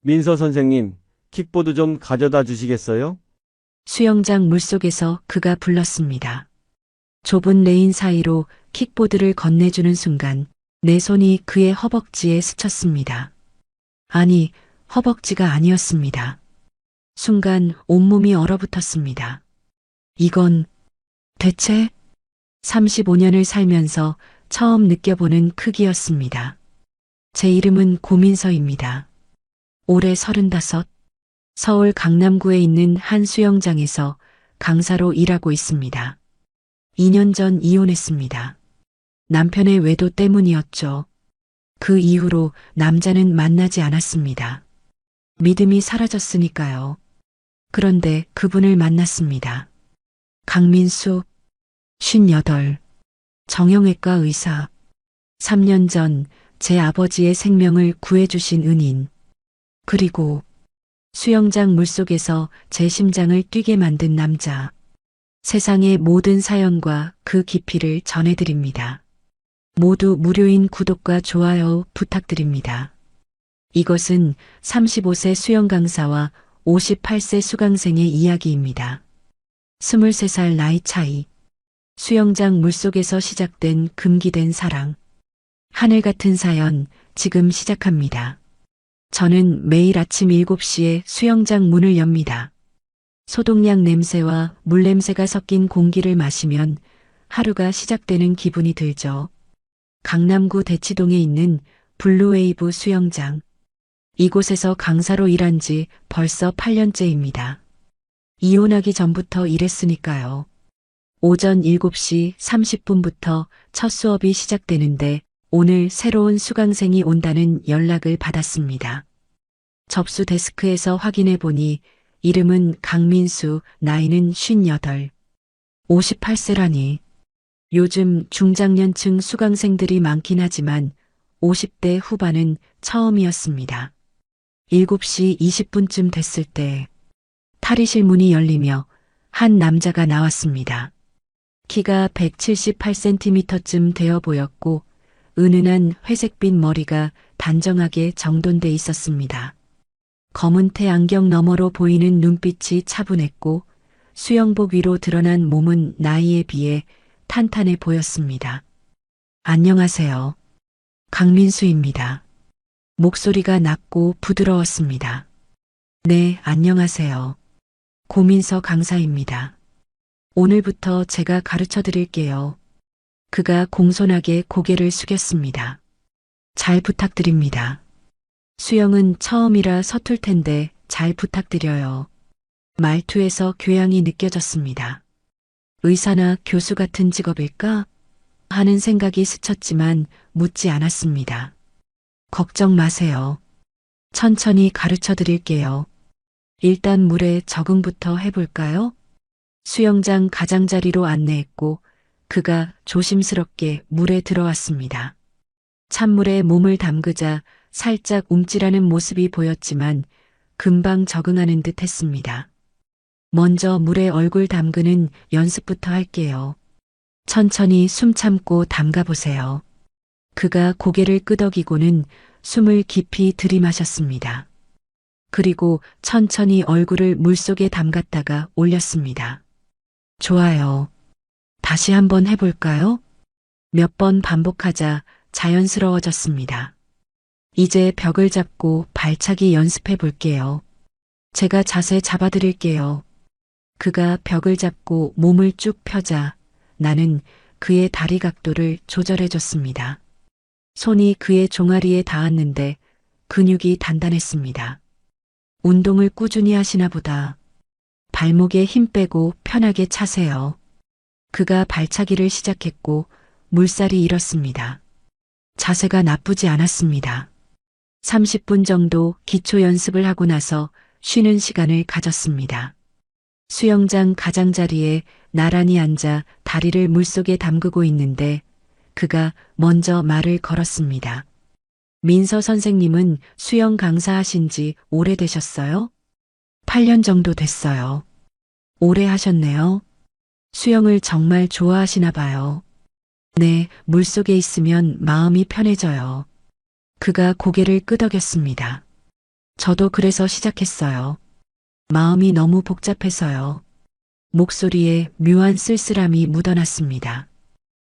민서 선생님, 킥보드 좀 가져다 주시겠어요? 수영장 물속에서 그가 불렀습니다. 좁은 레인 사이로 킥보드를 건네주는 순간 내 손이 그의 허벅지에 스쳤습니다. 아니, 허벅지가 아니었습니다. 순간 온몸이 얼어붙었습니다. 이건 대체 35년을 살면서 처음 느껴보는 크기였습니다. 제 이름은 고민서입니다. 올해 35, 서울 강남구에 있는 한 수영장에서 강사로 일하고 있습니다. 2년 전 이혼했습니다. 남편의 외도 때문이었죠. 그 이후로 남자는 만나지 않았습니다. 믿음이 사라졌으니까요. 그런데 그분을 만났습니다. 강민수, 58, 정형외과 의사. 3년 전 제 아버지의 생명을 구해주신 은인. 그리고 수영장 물속에서 제 심장을 뛰게 만든 남자. 세상의 모든 사연과 그 깊이를 전해드립니다. 모두 무료인 구독과 좋아요 부탁드립니다. 이것은 35세 수영 강사와 58세 수강생의 이야기입니다. 23살 나이 차이. 수영장 물속에서 시작된 금기된 사랑. 하늘 같은 사연, 지금 시작합니다. 저는 매일 아침 7시에 수영장 문을 엽니다. 소독약 냄새와 물 냄새가 섞인 공기를 마시면 하루가 시작되는 기분이 들죠. 강남구 대치동에 있는 블루웨이브 수영장. 이곳에서 강사로 일한 지 벌써 8년째입니다. 이혼하기 전부터 일했으니까요. 오전 7시 30분부터 첫 수업이 시작되는데 오늘 새로운 수강생이 온다는 연락을 받았습니다. 접수 데스크에서 확인해 보니 이름은 강민수, 나이는 58, 58세라니. 요즘 중장년층 수강생들이 많긴 하지만 50대 후반은 처음이었습니다. 7시 20분쯤 됐을 때 탈의실 문이 열리며 한 남자가 나왔습니다. 키가 178cm쯤 되어 보였고 은은한 회색빛 머리가 단정하게 정돈돼 있었습니다. 검은테 안경 너머로 보이는 눈빛이 차분했고 수영복 위로 드러난 몸은 나이에 비해 탄탄해 보였습니다. 안녕하세요. 강민수입니다. 목소리가 낮고 부드러웠습니다. 네, 안녕하세요. 고민서 강사입니다. 오늘부터 제가 가르쳐 드릴게요. 그가 공손하게 고개를 숙였습니다. 잘 부탁드립니다. 수영은 처음이라 서툴 텐데 잘 부탁드려요. 말투에서 교양이 느껴졌습니다. 의사나 교수 같은 직업일까? 하는 생각이 스쳤지만 묻지 않았습니다. 걱정 마세요. 천천히 가르쳐 드릴게요. 일단 물에 적응부터 해볼까요? 수영장 가장자리로 안내했고 그가 조심스럽게 물에 들어왔습니다. 찬물에 몸을 담그자 살짝 움찔하는 모습이 보였지만 금방 적응하는 듯 했습니다. 먼저 물에 얼굴 담그는 연습부터 할게요. 천천히 숨 참고 담가보세요. 그가 고개를 끄덕이고는 숨을 깊이 들이마셨습니다. 그리고 천천히 얼굴을 물속에 담갔다가 올렸습니다. 좋아요. 다시 한번 해볼까요? 몇 번 반복하자 자연스러워졌습니다. 이제 벽을 잡고 발차기 연습해 볼게요. 제가 자세 잡아드릴게요. 그가 벽을 잡고 몸을 쭉 펴자 나는 그의 다리 각도를 조절해 줬습니다. 손이 그의 종아리에 닿았는데 근육이 단단했습니다. 운동을 꾸준히 하시나 보다. 발목에 힘 빼고 편하게 차세요. 그가 발차기를 시작했고 물살이 일었습니다. 자세가 나쁘지 않았습니다. 30분 정도 기초 연습을 하고 나서 쉬는 시간을 가졌습니다. 수영장 가장자리에 나란히 앉아 다리를 물속에 담그고 있는데 그가 먼저 말을 걸었습니다. 민서 선생님은 수영 강사하신 지 오래되셨어요? 8년 정도 됐어요. 오래 하셨네요. 수영을 정말 좋아하시나 봐요. 네, 물속에 있으면 마음이 편해져요. 그가 고개를 끄덕였습니다. 저도 그래서 시작했어요. 마음이 너무 복잡해서요. 목소리에 묘한 쓸쓸함이 묻어났습니다.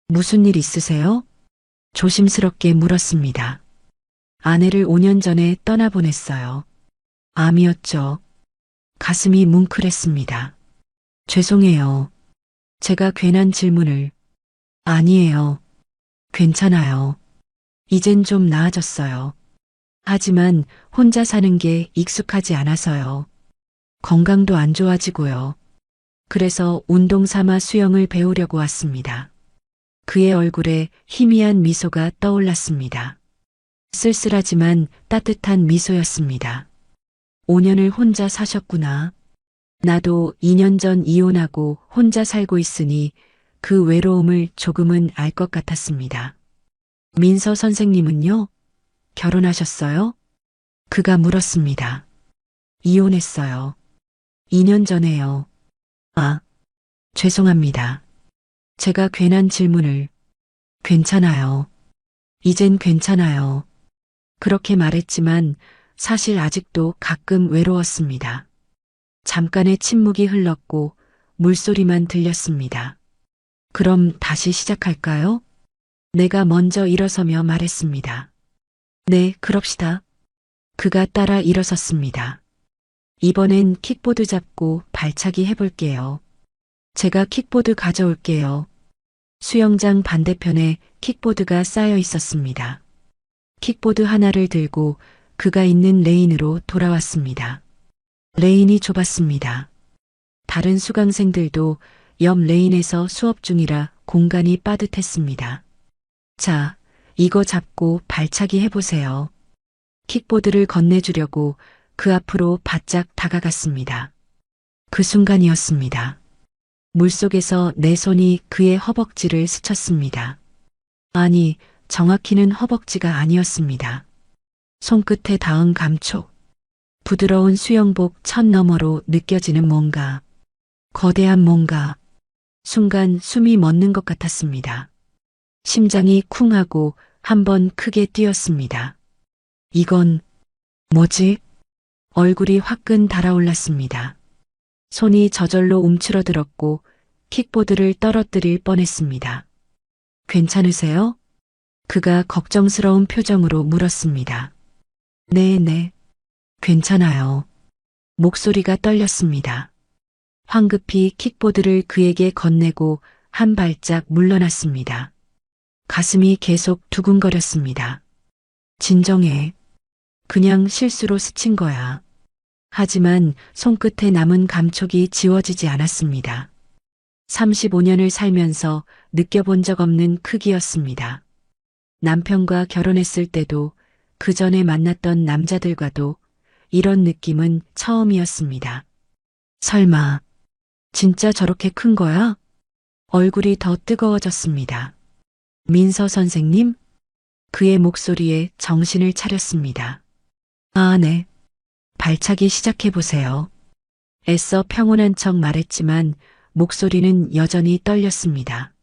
무슨 일 있으세요? 조심스럽게 물었습니다. 아내를 5년 전에 떠나보냈어요. 암이었죠. 가슴이 뭉클했습니다. 죄송해요. 제가 괜한 질문을. 아니에요. 괜찮아요. 이젠 좀 나아졌어요. 하지만 혼자 사는 게 익숙하지 않아서요. 건강도 안 좋아지고요. 그래서 운동 삼아 수영을 배우려고 왔습니다. 그의 얼굴에 희미한 미소가 떠올랐습니다. 쓸쓸하지만 따뜻한 미소였습니다. 5년을 혼자 사셨구나. 나도 2년 전 이혼하고 혼자 살고 있으니 그 외로움을 조금은 알 것 같았습니다. 민서 선생님은요? 결혼하셨어요? 그가 물었습니다. 이혼했어요. 2년 전에요. 아, 죄송합니다. 제가 괜한 질문을. 괜찮아요. 이젠 괜찮아요. 그렇게 말했지만 사실 아직도 가끔 외로웠습니다. 잠깐의 침묵이 흘렀고 물소리만 들렸습니다. 그럼 다시 시작할까요? 내가 먼저 일어서며 말했습니다. 네, 그럽시다. 그가 따라 일어섰습니다. 이번엔 킥보드 잡고 발차기 해볼게요. 제가 킥보드 가져올게요. 수영장 반대편에 킥보드가 쌓여 있었습니다. 킥보드 하나를 들고 그가 있는 레인으로 돌아왔습니다. 레인이 좁았습니다. 다른 수강생들도 옆 레인에서 수업 중이라 공간이 빠듯했습니다. 자, 이거 잡고 발차기 해보세요. 킥보드를 건네주려고 그 앞으로 바짝 다가갔습니다. 그 순간이었습니다. 물속에서 내 손이 그의 허벅지를 스쳤습니다. 아니, 정확히는 허벅지가 아니었습니다. 손끝에 닿은 감촉, 부드러운 수영복 첫 너머로 느껴지는 뭔가, 거대한 뭔가, 순간 숨이 멎는 것 같았습니다. 심장이 쿵하고 한번 크게 뛰었습니다. 이건 뭐지? 얼굴이 화끈 달아올랐습니다. 손이 저절로 움츠러들었고 킥보드를 떨어뜨릴 뻔했습니다. 괜찮으세요? 그가 걱정스러운 표정으로 물었습니다. 네, 괜찮아요. 목소리가 떨렸습니다. 황급히 킥보드를 그에게 건네고 한 발짝 물러났습니다. 가슴이 계속 두근거렸습니다. 진정해. 그냥 실수로 스친 거야. 하지만 손끝에 남은 감촉이 지워지지 않았습니다. 35년을 살면서 느껴본 적 없는 크기였습니다. 남편과 결혼했을 때도 그 전에 만났던 남자들과도 이런 느낌은 처음이었습니다. 설마, 진짜 저렇게 큰 거야? 얼굴이 더 뜨거워졌습니다. 민서 선생님? 그의 목소리에 정신을 차렸습니다. 아, 네. 발차기 시작해보세요. 애써 평온한 척 말했지만 목소리는 여전히 떨렸습니다.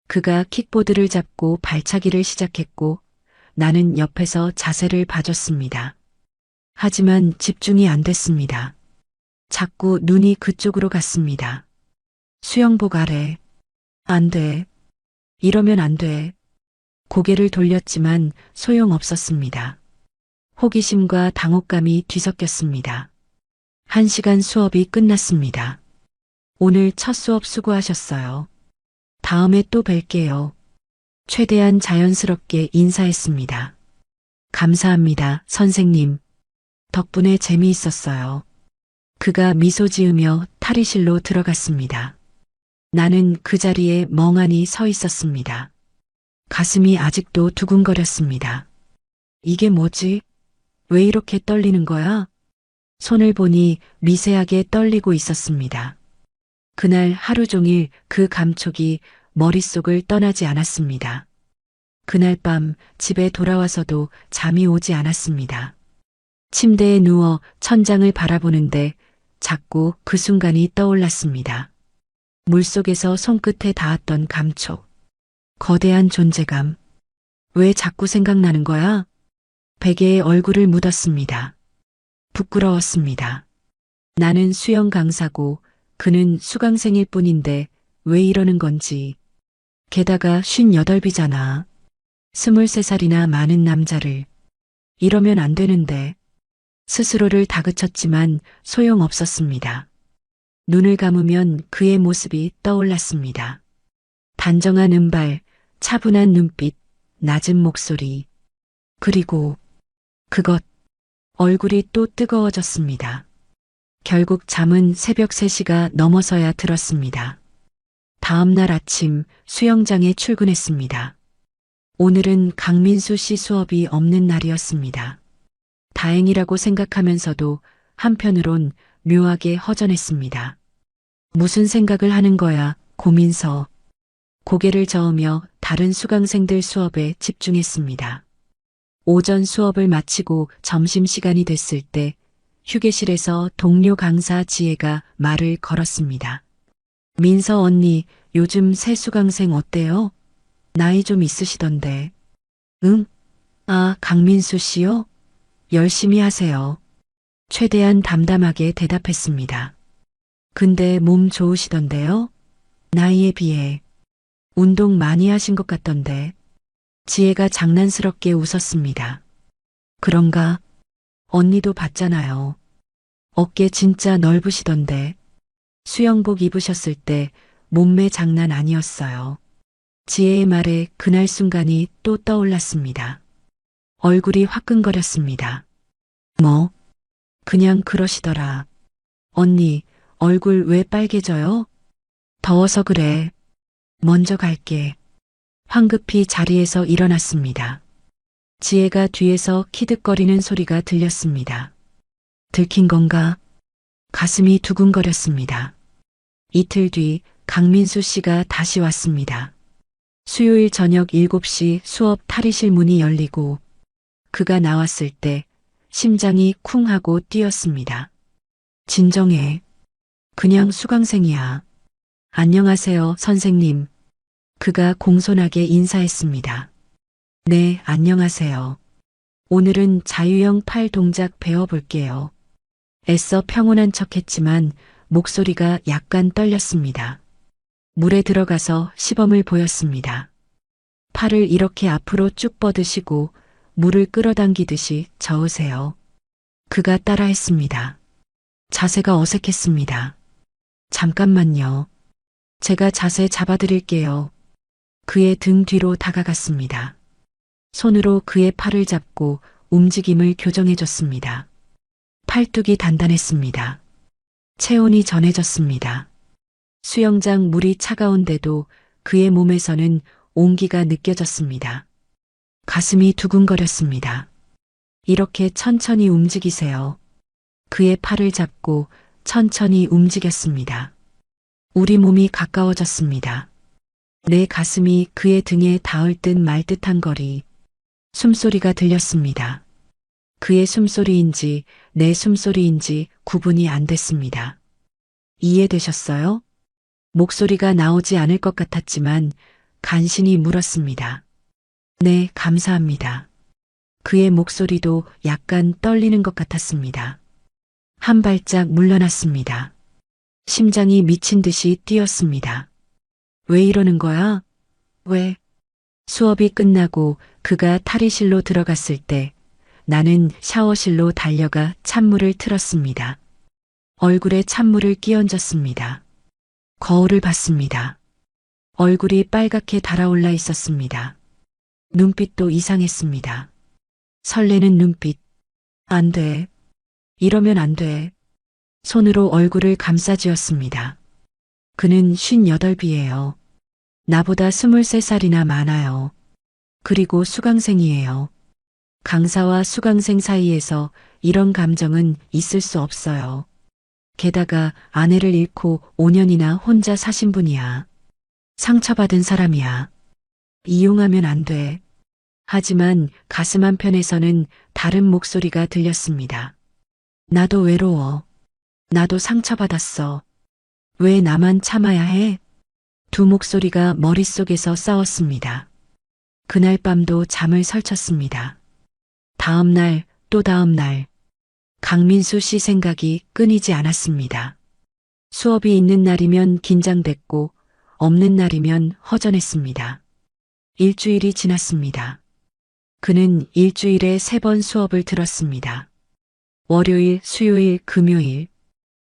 그가 킥보드를 잡고 발차기를 시작했고 나는 옆에서 자세를 봐줬습니다. 하지만 집중이 안 됐습니다. 자꾸 눈이 그쪽으로 갔습니다. 수영복 아래. 안 돼. 이러면 안 돼. 고개를 돌렸지만 소용없었습니다. 호기심과 당혹감이 뒤섞였습니다. 1시간 수업이 끝났습니다. 오늘 첫 수업 수고하셨어요. 다음에 또 뵐게요. 최대한 자연스럽게 인사했습니다. 감사합니다, 선생님. 덕분에 재미있었어요. 그가 미소 지으며 탈의실로 들어갔습니다. 나는 그 자리에 멍하니 서 있었습니다. 가슴이 아직도 두근거렸습니다. 이게 뭐지? 왜 이렇게 떨리는 거야? 손을 보니 미세하게 떨리고 있었습니다. 그날 하루 종일 그 감촉이 머릿속을 떠나지 않았습니다. 그날 밤 집에 돌아와서도 잠이 오지 않았습니다. 침대에 누워 천장을 바라보는데 자꾸 그 순간이 떠올랐습니다. 물속에서 손끝에 닿았던 감촉, 거대한 존재감. 왜 자꾸 생각나는 거야? 베개에 얼굴을 묻었습니다. 부끄러웠습니다. 나는 수영 강사고 그는 수강생일 뿐인데 왜 이러는 건지. 게다가 58이잖아. 23살이나 많은 남자를. 이러면 안 되는데. 스스로를 다그쳤지만 소용없었습니다. 눈을 감으면 그의 모습이 떠올랐습니다. 단정한 은발, 차분한 눈빛, 낮은 목소리. 그리고 그것, 얼굴이 또 뜨거워졌습니다. 결국 잠은 새벽 3시가 넘어서야 들었습니다. 다음 날 아침 수영장에 출근했습니다. 오늘은 강민수 씨 수업이 없는 날이었습니다. 다행이라고 생각하면서도 한편으론 묘하게 허전했습니다. 무슨 생각을 하는 거야, 고민서. 고개를 저으며 다른 수강생들 수업에 집중했습니다. 오전 수업을 마치고 점심시간이 됐을 때 휴게실에서 동료 강사 지혜가 말을 걸었습니다. 민서 언니, 요즘 새 수강생 어때요? 나이 좀 있으시던데. 응? 아, 강민수 씨요? 열심히 하세요. 최대한 담담하게 대답했습니다. 근데 몸 좋으시던데요? 나이에 비해. 운동 많이 하신 것 같던데. 지혜가 장난스럽게 웃었습니다. 그런가? 언니도 봤잖아요. 어깨 진짜 넓으시던데. 수영복 입으셨을 때 몸매 장난 아니었어요. 지혜의 말에 그날 순간이 또 떠올랐습니다. 얼굴이 화끈거렸습니다. 뭐? 그냥 그러시더라. 언니, 얼굴 왜 빨개져요? 더워서 그래. 먼저 갈게. 황급히 자리에서 일어났습니다. 지혜가 뒤에서 키득거리는 소리가 들렸습니다. 들킨 건가? 가슴이 두근거렸습니다. 이틀 뒤 강민수 씨가 다시 왔습니다. 수요일 저녁 7시 수업 탈의실 문이 열리고 그가 나왔을 때 심장이 쿵 하고 뛰었습니다. 진정해. 그냥 수강생이야. 안녕하세요, 선생님. 그가 공손하게 인사했습니다. 네, 안녕하세요. 오늘은 자유형 팔 동작 배워볼게요. 애써 평온한 척했지만 목소리가 약간 떨렸습니다. 물에 들어가서 시범을 보였습니다. 팔을 이렇게 앞으로 쭉 뻗으시고 물을 끌어당기듯이 저으세요. 그가 따라했습니다. 자세가 어색했습니다. 잠깐만요. 제가 자세 잡아드릴게요. 그의 등 뒤로 다가갔습니다. 손으로 그의 팔을 잡고 움직임을 교정해줬습니다. 팔뚝이 단단했습니다. 체온이 전해졌습니다. 수영장 물이 차가운데도 그의 몸에서는 온기가 느껴졌습니다. 가슴이 두근거렸습니다. 이렇게 천천히 움직이세요. 그의 팔을 잡고 천천히 움직였습니다. 우리 몸이 가까워졌습니다. 내 가슴이 그의 등에 닿을 듯 말 듯한 거리. 숨소리가 들렸습니다. 그의 숨소리인지 내 숨소리인지 구분이 안 됐습니다. 이해되셨어요? 목소리가 나오지 않을 것 같았지만 간신히 물었습니다. 네, 감사합니다. 그의 목소리도 약간 떨리는 것 같았습니다. 한 발짝 물러났습니다. 심장이 미친 듯이 뛰었습니다. 왜 이러는 거야? 왜? 수업이 끝나고 그가 탈의실로 들어갔을 때 나는 샤워실로 달려가 찬물을 틀었습니다. 얼굴에 찬물을 끼얹었습니다. 거울을 봤습니다. 얼굴이 빨갛게 달아올라 있었습니다. 눈빛도 이상했습니다. 설레는 눈빛. 안 돼. 이러면 안 돼. 손으로 얼굴을 감싸쥐었습니다. 그는 58이에요. 나보다 23살이나 많아요. 그리고 수강생이에요. 강사와 수강생 사이에서 이런 감정은 있을 수 없어요. 게다가 아내를 잃고 5년이나 혼자 사신 분이야. 상처받은 사람이야. 이용하면 안 돼. 하지만 가슴 한편에서는 다른 목소리가 들렸습니다. 나도 외로워. 나도 상처받았어. 왜 나만 참아야 해? 두 목소리가 머릿속에서 싸웠습니다. 그날 밤도 잠을 설쳤습니다. 다음 날, 또 다음 날. 강민수 씨 생각이 끊이지 않았습니다. 수업이 있는 날이면 긴장됐고 없는 날이면 허전했습니다. 일주일이 지났습니다. 그는 일주일에 3번 수업을 들었습니다. 월요일, 수요일, 금요일.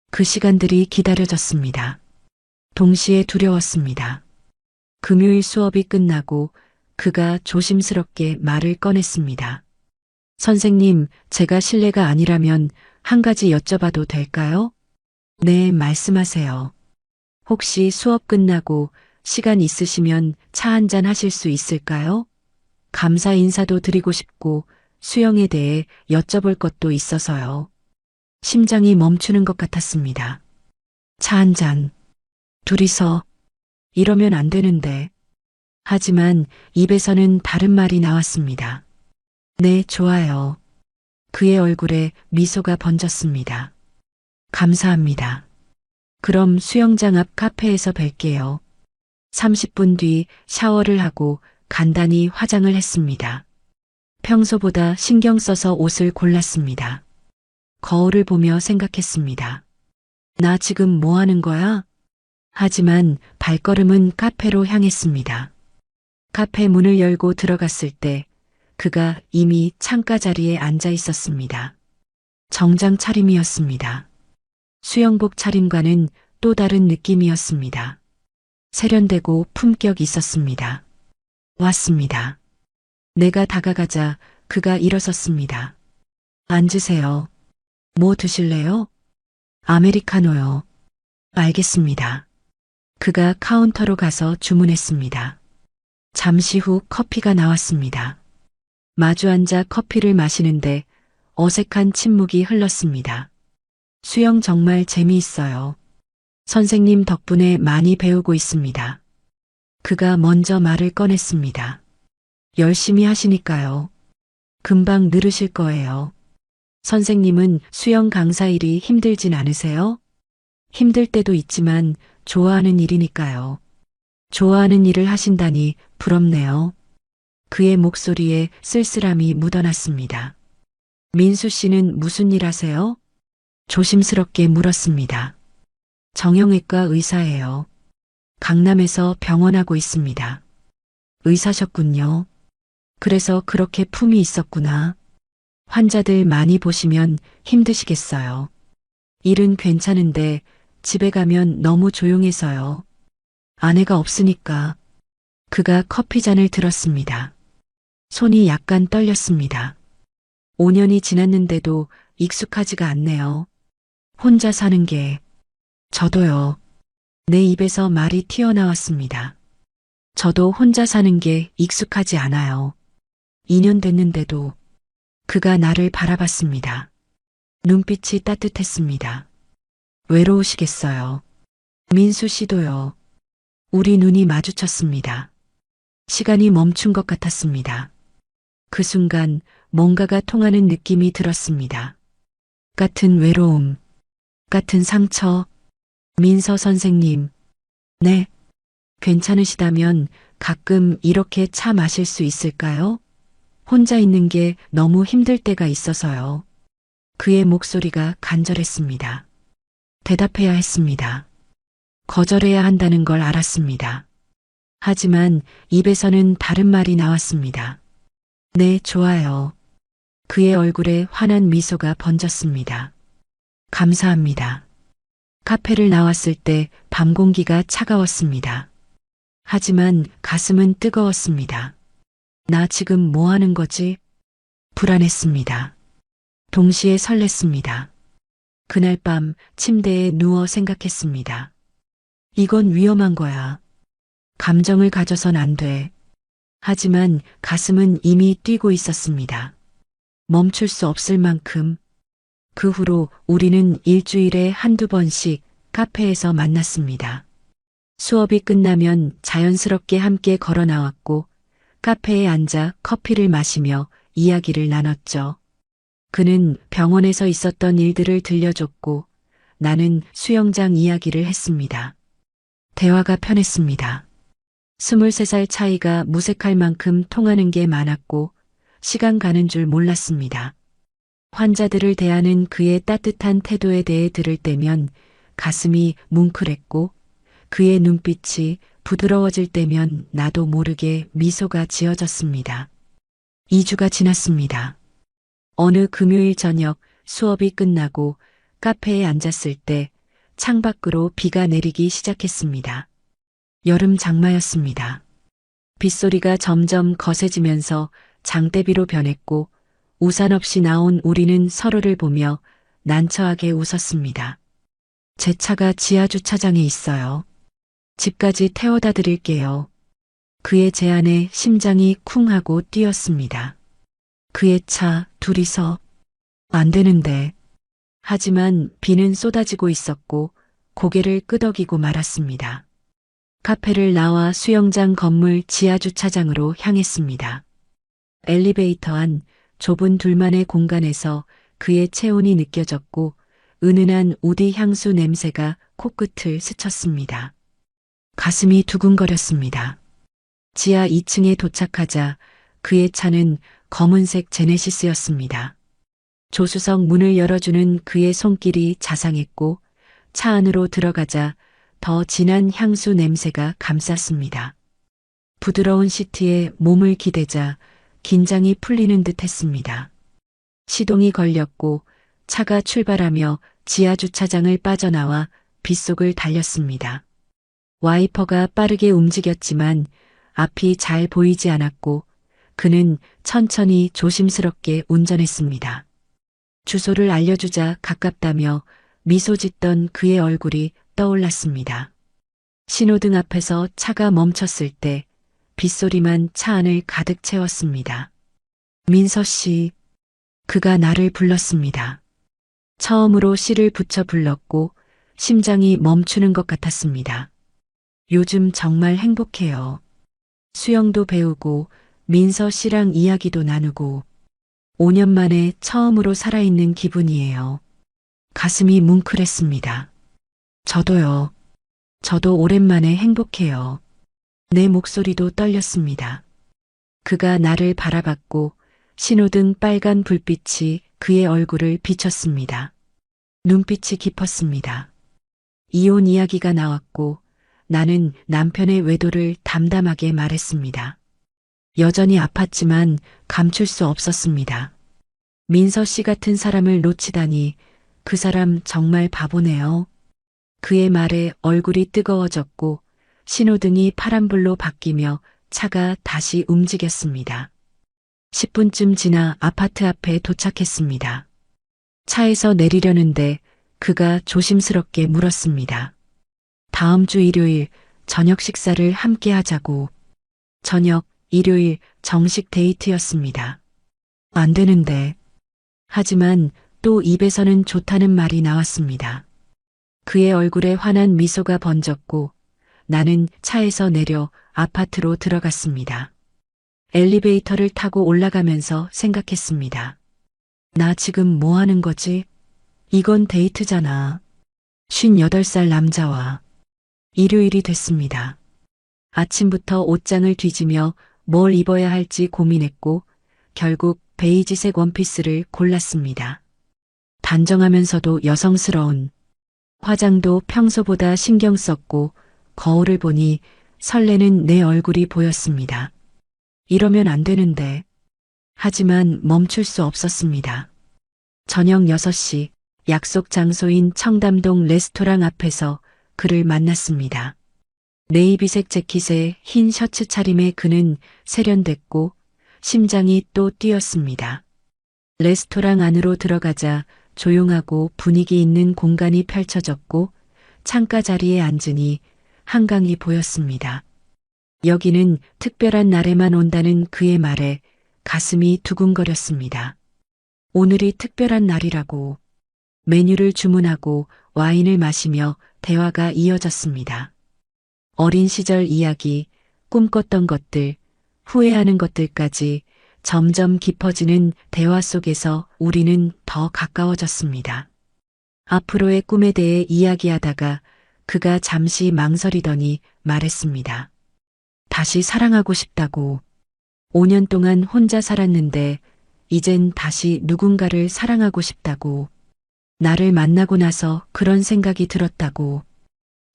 그 시간들이 기다려졌습니다. 동시에 두려웠습니다. 금요일 수업이 끝나고 그가 조심스럽게 말을 꺼냈습니다. 선생님, 제가 실례가 아니라면 한 가지 여쭤봐도 될까요? 네, 말씀하세요. 혹시 수업 끝나고 시간 있으시면 차 한잔 하실 수 있을까요? 감사 인사도 드리고 싶고 수영에 대해 여쭤볼 것도 있어서요. 심장이 멈추는 것 같았습니다. 차 한 잔. 둘이서. 이러면 안 되는데. 하지만 입에서는 다른 말이 나왔습니다. 네, 좋아요. 그의 얼굴에 미소가 번졌습니다. 감사합니다. 그럼 수영장 앞 카페에서 뵐게요. 30분 뒤 샤워를 하고 간단히 화장을 했습니다. 평소보다 신경 써서 옷을 골랐습니다. 거울을 보며 생각했습니다. 나 지금 뭐 하는 거야? 하지만 발걸음은 카페로 향했습니다. 카페 문을 열고 들어갔을 때 그가 이미 창가 자리에 앉아 있었습니다. 정장 차림이었습니다. 수영복 차림과는 또 다른 느낌이었습니다. 세련되고 품격 있었습니다. 왔습니다. 내가 다가가자 그가 일어섰습니다. 앉으세요. 뭐 드실래요? 아메리카노요. 알겠습니다. 그가 카운터로 가서 주문했습니다. 잠시 후 커피가 나왔습니다. 마주 앉아 커피를 마시는데 어색한 침묵이 흘렀습니다. 수영 정말 재미있어요. 선생님 덕분에 많이 배우고 있습니다. 그가 먼저 말을 꺼냈습니다. 열심히 하시니까요. 금방 늘으실 거예요. 선생님은 수영 강사 일이 힘들진 않으세요? 힘들 때도 있지만 좋아하는 일이니까요. 좋아하는 일을 하신다니 부럽네요. 그의 목소리에 쓸쓸함이 묻어났습니다. 민수 씨는 무슨 일 하세요? 조심스럽게 물었습니다. 정형외과 의사예요. 강남에서 병원하고 있습니다. 의사셨군요. 그래서 그렇게 품이 있었구나. 환자들 많이 보시면 힘드시겠어요. 일은 괜찮은데 집에 가면 너무 조용해서요. 아내가 없으니까. 그가 커피잔을 들었습니다. 손이 약간 떨렸습니다. 5년이 지났는데도 익숙하지가 않네요. 혼자 사는 게. 저도요. 내 입에서 말이 튀어나왔습니다. 저도 혼자 사는 게 익숙하지 않아요. 2년 됐는데도. 그가 나를 바라봤습니다. 눈빛이 따뜻했습니다. 외로우시겠어요. 민수 씨도요. 우리 눈이 마주쳤습니다. 시간이 멈춘 것 같았습니다. 그 순간 뭔가가 통하는 느낌이 들었습니다. 같은 외로움, 같은 상처. 민서 선생님. 네. 괜찮으시다면 가끔 이렇게 차 마실 수 있을까요? 혼자 있는 게 너무 힘들 때가 있어서요. 그의 목소리가 간절했습니다. 대답해야 했습니다. 거절해야 한다는 걸 알았습니다. 하지만 입에서는 다른 말이 나왔습니다. 네, 좋아요. 그의 얼굴에 환한 미소가 번졌습니다. 감사합니다. 카페를 나왔을 때 밤 공기가 차가웠습니다. 하지만 가슴은 뜨거웠습니다. 나 지금 뭐 하는 거지? 불안했습니다. 동시에 설렜습니다. 그날 밤 침대에 누워 생각했습니다. 이건 위험한 거야. 감정을 가져선 안 돼. 하지만 가슴은 이미 뛰고 있었습니다. 멈출 수 없을 만큼. 그 후로 우리는 일주일에 한두 번씩 카페에서 만났습니다. 수업이 끝나면 자연스럽게 함께 걸어 나왔고 카페에 앉아 커피를 마시며 이야기를 나눴죠. 그는 병원에서 있었던 일들을 들려줬고 나는 수영장 이야기를 했습니다. 대화가 편했습니다. 23살 차이가 무색할 만큼 통하는 게 많았고 시간 가는 줄 몰랐습니다. 환자들을 대하는 그의 따뜻한 태도에 대해 들을 때면 가슴이 뭉클했고 그의 눈빛이 부드러워질 때면 나도 모르게 미소가 지어졌습니다. 2주가 지났습니다. 어느 금요일 저녁 수업이 끝나고 카페에 앉았을 때 창밖으로 비가 내리기 시작했습니다. 여름 장마였습니다. 빗소리가 점점 거세지면서 장대비로 변했고 우산 없이 나온 우리는 서로를 보며 난처하게 웃었습니다. 제 차가 지하 주차장에 있어요. 집까지 태워다 드릴게요. 그의 제안에 심장이 쿵 하고 뛰었습니다. 그의 차 둘이서 안 되는데. 하지만 비는 쏟아지고 있었고 고개를 끄덕이고 말았습니다. 카페를 나와 수영장 건물 지하 주차장으로 향했습니다. 엘리베이터 안 좁은 둘만의 공간에서 그의 체온이 느껴졌고 은은한 우디 향수 냄새가 코끝을 스쳤습니다. 가슴이 두근거렸습니다. 지하 2층에 도착하자 그의 차는 검은색 제네시스였습니다. 조수석 문을 열어주는 그의 손길이 자상했고 차 안으로 들어가자 더 진한 향수 냄새가 감쌌습니다. 부드러운 시트에 몸을 기대자 긴장이 풀리는 듯 했습니다. 시동이 걸렸고 차가 출발하며 지하 주차장을 빠져나와 빗속을 달렸습니다. 와이퍼가 빠르게 움직였지만 앞이 잘 보이지 않았고 그는 천천히 조심스럽게 운전했습니다. 주소를 알려주자 가깝다며 미소 짓던 그의 얼굴이 떠올랐습니다. 신호등 앞에서 차가 멈췄을 때 빗소리만 차 안을 가득 채웠습니다. 민서 씨, 그가 나를 불렀습니다. 처음으로 씨를 붙여 불렀고 심장이 멈추는 것 같았습니다. 요즘 정말 행복해요. 수영도 배우고 민서 씨랑 이야기도 나누고 5년 만에 처음으로 살아있는 기분이에요. 가슴이 뭉클했습니다. 저도요. 저도 오랜만에 행복해요. 내 목소리도 떨렸습니다. 그가 나를 바라봤고 신호등 빨간 불빛이 그의 얼굴을 비췄습니다. 눈빛이 깊었습니다. 이혼 이야기가 나왔고 나는 남편의 외도를 담담하게 말했습니다. 여전히 아팠지만 감출 수 없었습니다. 민서 씨 같은 사람을 놓치다니 그 사람 정말 바보네요. 그의 말에 얼굴이 뜨거워졌고 신호등이 파란불로 바뀌며 차가 다시 움직였습니다. 10분쯤 지나 아파트 앞에 도착했습니다. 차에서 내리려는데 그가 조심스럽게 물었습니다. 다음 주 일요일 저녁 식사를 함께 하자고. 저녁 일요일 정식 데이트였습니다. 안 되는데. 하지만 또 입에서는 좋다는 말이 나왔습니다. 그의 얼굴에 환한 미소가 번졌고 나는 차에서 내려 아파트로 들어갔습니다. 엘리베이터를 타고 올라가면서 생각했습니다. 나 지금 뭐 하는 거지? 이건 데이트잖아. 58살 남자와. 일요일이 됐습니다. 아침부터 옷장을 뒤지며 뭘 입어야 할지 고민했고 결국 베이지색 원피스를 골랐습니다. 단정하면서도 여성스러운. 화장도 평소보다 신경 썼고 거울을 보니 설레는 내 얼굴이 보였습니다. 이러면 안 되는데. 하지만 멈출 수 없었습니다. 저녁 6시 약속 장소인 청담동 레스토랑 앞에서 그를 만났습니다. 네이비색 재킷에 흰 셔츠 차림의 그는 세련됐고 심장이 또 뛰었습니다. 레스토랑 안으로 들어가자 조용하고 분위기 있는 공간이 펼쳐졌고 창가 자리에 앉으니 한강이 보였습니다. 여기는 특별한 날에만 온다는 그의 말에 가슴이 두근거렸습니다. 오늘이 특별한 날이라고. 메뉴를 주문하고 와인을 마시며 대화가 이어졌습니다. 어린 시절 이야기, 꿈꿨던 것들, 후회하는 것들까지 점점 깊어지는 대화 속에서 우리는 더 가까워졌습니다. 앞으로의 꿈에 대해 이야기하다가 그가 잠시 망설이더니 말했습니다. 다시 사랑하고 싶다고. 5년 동안 혼자 살았는데 이젠 다시 누군가를 사랑하고 싶다고. 나를 만나고 나서 그런 생각이 들었다고.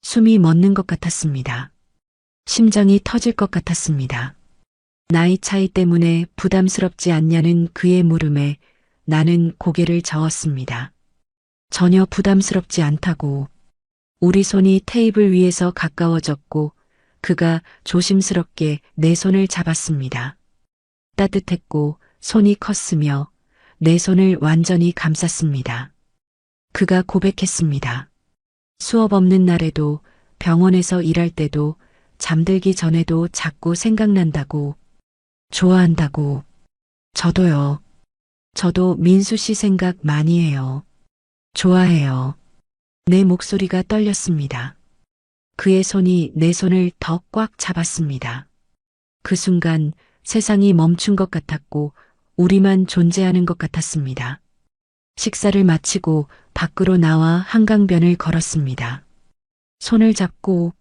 숨이 멎는 것 같았습니다. 심장이 터질 것 같았습니다. 나이 차이 때문에 부담스럽지 않냐는 그의 물음에 나는 고개를 저었습니다. 전혀 부담스럽지 않다고. 우리 손이 테이블 위에서 가까워졌고 그가 조심스럽게 내 손을 잡았습니다. 따뜻했고 손이 컸으며 내 손을 완전히 감쌌습니다. 그가 고백했습니다. 수업 없는 날에도 병원에서 일할 때도 잠들기 전에도 자꾸 생각난다고. 좋아한다고. 저도요. 저도 민수 씨 생각 많이 해요. 좋아해요. 내 목소리가 떨렸습니다. 그의 손이 내 손을 더 꽉 잡았습니다. 그 순간 세상이 멈춘 것 같았고 우리만 존재하는 것 같았습니다. 식사를 마치고 밖으로 나와 한강변을 걸었습니다. 손을 잡고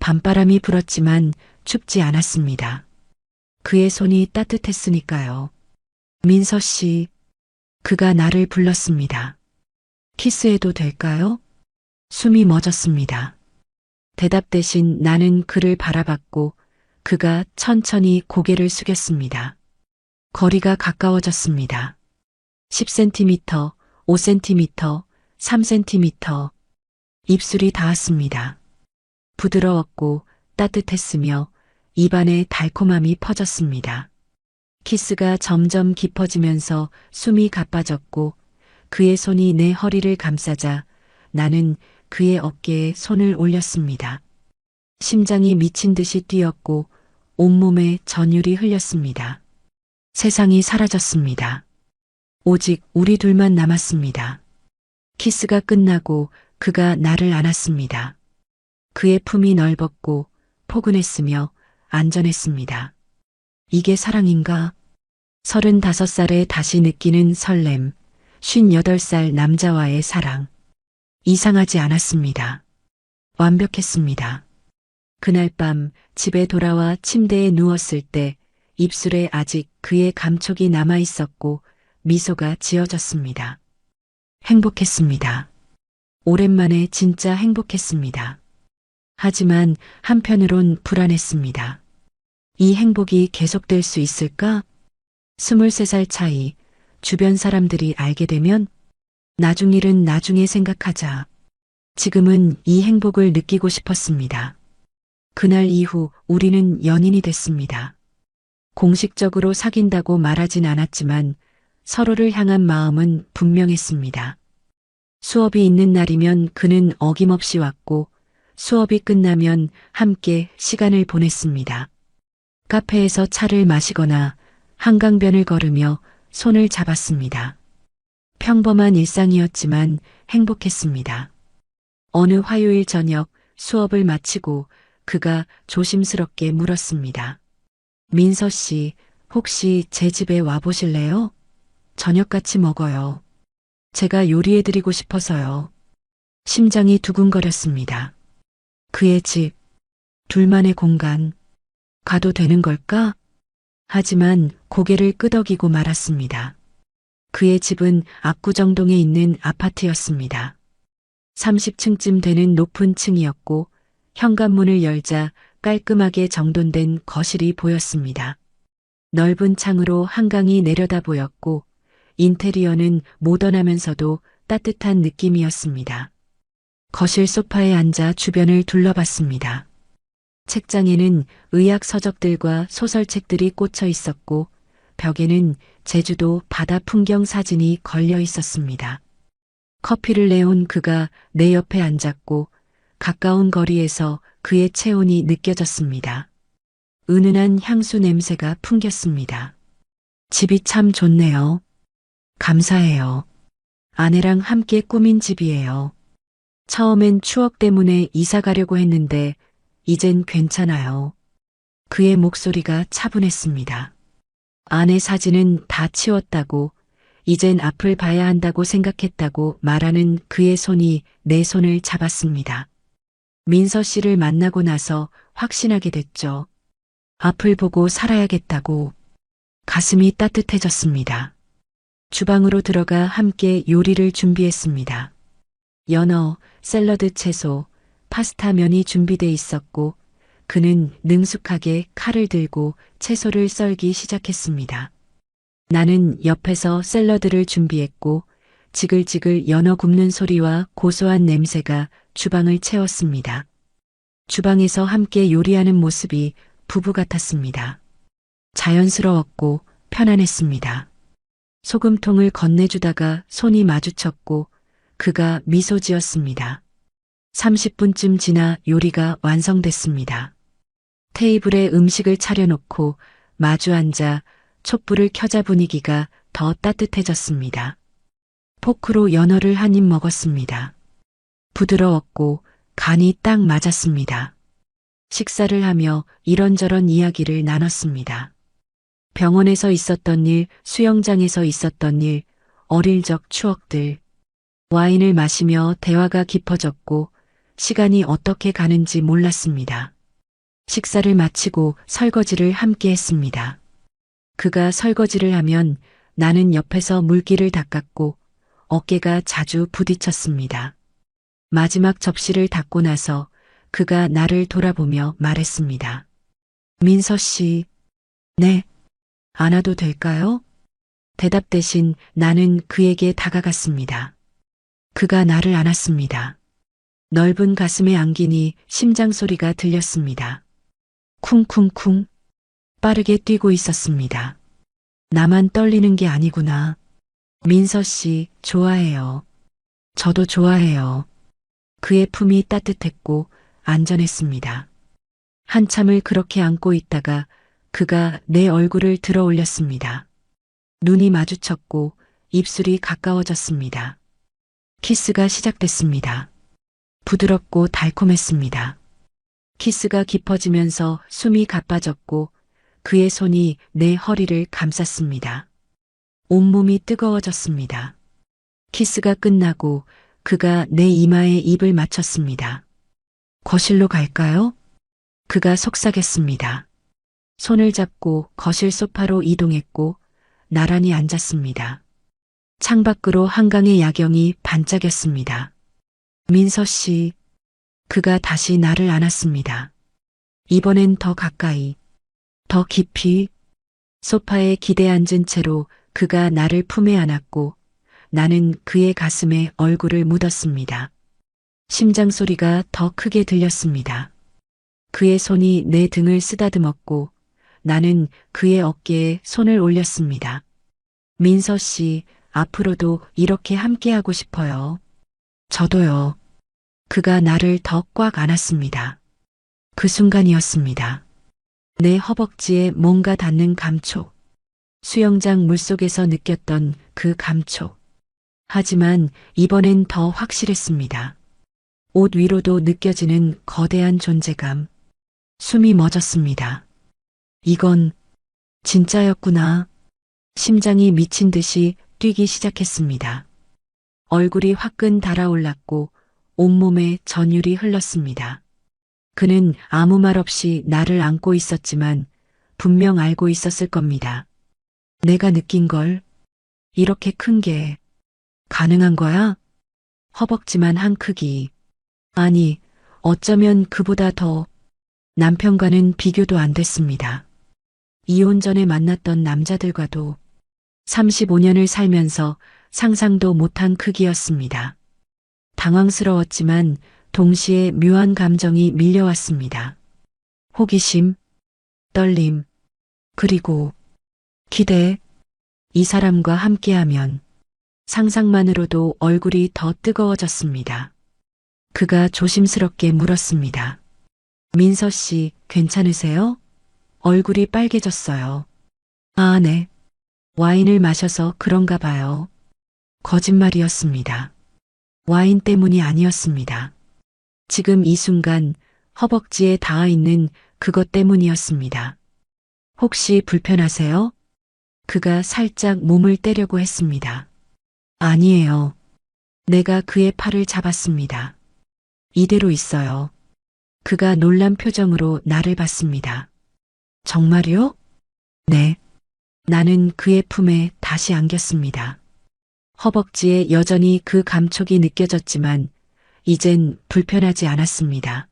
밤바람이 불었지만 춥지 않았습니다. 그의 손이 따뜻했으니까요. 민서 씨, 그가 나를 불렀습니다. 키스해도 될까요? 숨이 멎었습니다. 대답 대신 나는 그를 바라봤고 그가 천천히 고개를 숙였습니다. 거리가 가까워졌습니다. 10cm, 5cm, 3cm. 입술이 닿았습니다. 부드러웠고 따뜻했으며 입안에 달콤함이 퍼졌습니다. 키스가 점점 깊어지면서 숨이 가빠졌고 그의 손이 내 허리를 감싸자 나는 그의 어깨에 손을 올렸습니다. 심장이 미친 듯이 뛰었고 온몸에 전율이 흘렸습니다. 세상이 사라졌습니다. 오직 우리 둘만 남았습니다. 키스가 끝나고 그가 나를 안았습니다. 그의 품이 넓었고 포근했으며 안전했습니다. 이게 사랑인가? 35살에 다시 느끼는 설렘, 58살 남자와의 사랑. 이상하지 않았습니다. 완벽했습니다. 그날 밤 집에 돌아와 침대에 누웠을 때 입술에 아직 그의 감촉이 남아 있었고 미소가 지어졌습니다. 행복했습니다. 오랜만에 진짜 행복했습니다. 하지만 한편으론 불안했습니다. 이 행복이 계속될 수 있을까? 23살 차이, 주변 사람들이 알게 되면 나중 일은 나중에 생각하자. 지금은 이 행복을 느끼고 싶었습니다. 그날 이후 우리는 연인이 됐습니다. 공식적으로 사귄다고 말하진 않았지만 서로를 향한 마음은 분명했습니다. 수업이 있는 날이면 그는 어김없이 왔고 수업이 끝나면 함께 시간을 보냈습니다. 카페에서 차를 마시거나 한강변을 걸으며 손을 잡았습니다. 평범한 일상이었지만 행복했습니다. 어느 화요일 저녁 수업을 마치고 그가 조심스럽게 물었습니다. 민서 씨, 혹시 제 집에 와보실래요? 저녁 같이 먹어요. 제가 요리해드리고 싶어서요. 심장이 두근거렸습니다. 그의 집, 둘만의 공간, 가도 되는 걸까? 하지만 고개를 끄덕이고 말았습니다. 그의 집은 압구정동에 있는 아파트였습니다. 30층쯤 되는 높은 층이었고 현관문을 열자 깔끔하게 정돈된 거실이 보였습니다. 넓은 창으로 한강이 내려다 보였고 인테리어는 모던하면서도 따뜻한 느낌이었습니다. 거실 소파에 앉아 주변을 둘러봤습니다. 책장에는 의학 서적들과 소설책들이 꽂혀 있었고 벽에는 제주도 바다 풍경 사진이 걸려 있었습니다. 커피를 내온 그가 내 옆에 앉았고 가까운 거리에서 그의 체온이 느껴졌습니다. 은은한 향수 냄새가 풍겼습니다. 집이 참 좋네요. 감사해요. 아내랑 함께 꾸민 집이에요. 처음엔 추억 때문에 이사 가려고 했는데 이젠 괜찮아요. 그의 목소리가 차분했습니다. 아내 사진은 다 치웠다고, 이젠 앞을 봐야 한다고 생각했다고 말하는 그의 손이 내 손을 잡았습니다. 민서 씨를 만나고 나서 확신하게 됐죠. 앞을 보고 살아야겠다고. 가슴이 따뜻해졌습니다. 주방으로 들어가 함께 요리를 준비했습니다. 연어, 샐러드 채소, 파스타 면이 준비돼 있었고 그는 능숙하게 칼을 들고 채소를 썰기 시작했습니다. 나는 옆에서 샐러드를 준비했고 지글지글 연어 굽는 소리와 고소한 냄새가 주방을 채웠습니다. 주방에서 함께 요리하는 모습이 부부 같았습니다. 자연스러웠고 편안했습니다. 소금통을 건네주다가 손이 마주쳤고 그가 미소 지었습니다. 30분쯤 지나 요리가 완성됐습니다. 테이블에 음식을 차려놓고 마주 앉아 촛불을 켜자 분위기가 더 따뜻해졌습니다. 포크로 연어를 한 입 먹었습니다. 부드러웠고 간이 딱 맞았습니다. 식사를 하며 이런저런 이야기를 나눴습니다. 병원에서 있었던 일, 수영장에서 있었던 일, 어릴 적 추억들. 와인을 마시며 대화가 깊어졌고 시간이 어떻게 가는지 몰랐습니다. 식사를 마치고 설거지를 함께 했습니다. 그가 설거지를 하면 나는 옆에서 물기를 닦았고 어깨가 자주 부딪혔습니다. 마지막 접시를 닦고 나서 그가 나를 돌아보며 말했습니다. 민서 씨, 네, 안아도 될까요? 대답 대신 나는 그에게 다가갔습니다. 그가 나를 안았습니다. 넓은 가슴에 안기니 심장 소리가 들렸습니다. 쿵쿵쿵 빠르게 뛰고 있었습니다. 나만 떨리는 게 아니구나. 민서 씨, 좋아해요. 저도 좋아해요. 그의 품이 따뜻했고 안전했습니다. 한참을 그렇게 안고 있다가 그가 내 얼굴을 들어 올렸습니다. 눈이 마주쳤고 입술이 가까워졌습니다. 키스가 시작됐습니다. 부드럽고 달콤했습니다. 키스가 깊어지면서 숨이 가빠졌고 그의 손이 내 허리를 감쌌습니다. 온몸이 뜨거워졌습니다. 키스가 끝나고 그가 내 이마에 입을 맞췄습니다. 거실로 갈까요? 그가 속삭였습니다. 손을 잡고 거실 소파로 이동했고 나란히 앉았습니다. 창밖으로 한강의 야경이 반짝였습니다. 민서 씨, 그가 다시 나를 안았습니다. 이번엔 더 가까이, 더 깊이. 소파에 기대 앉은 채로 그가 나를 품에 안았고 나는 그의 가슴에 얼굴을 묻었습니다. 심장 소리가 더 크게 들렸습니다. 그의 손이 내 등을 쓰다듬었고 나는 그의 어깨에 손을 올렸습니다. 민서 씨, 앞으로도 이렇게 함께하고 싶어요. 저도요. 그가 나를 더 꽉 안았습니다. 그 순간이었습니다. 내 허벅지에 뭔가 닿는 감촉. 수영장 물속에서 느꼈던 그 감촉. 하지만 이번엔 더 확실했습니다. 옷 위로도 느껴지는 거대한 존재감. 숨이 멎었습니다. 이건 진짜였구나. 심장이 미친 듯이 뛰기 시작했습니다. 얼굴이 화끈 달아올랐고 온몸에 전율이 흘렀습니다. 그는 아무 말 없이 나를 안고 있었지만 분명 알고 있었을 겁니다. 내가 느낀 걸 이렇게 큰 게 가능한 거야? 허벅지만 한 크기. 아니, 어쩌면 그보다 더 남편과는 비교도 안 됐습니다. 이혼 전에 만났던 남자들과도 35년을 살면서 상상도 못한 크기였습니다. 당황스러웠지만 동시에 묘한 감정이 밀려왔습니다. 호기심, 떨림, 그리고 기대. 이 사람과 함께하면 상상만으로도 얼굴이 더 뜨거워졌습니다. 그가 조심스럽게 물었습니다. 민서 씨, 괜찮으세요? 얼굴이 빨개졌어요. 아, 네. 와인을 마셔서 그런가 봐요. 거짓말이었습니다. 와인 때문이 아니었습니다. 지금 이 순간 허벅지에 닿아 있는 그것 때문이었습니다. 혹시 불편하세요? 그가 살짝 몸을 떼려고 했습니다. 아니에요. 내가 그의 팔을 잡았습니다. 이대로 있어요. 그가 놀란 표정으로 나를 봤습니다. 정말요? 네. 나는 그의 품에 다시 안겼습니다. 허벅지에 여전히 그 감촉이 느껴졌지만 이젠 불편하지 않았습니다.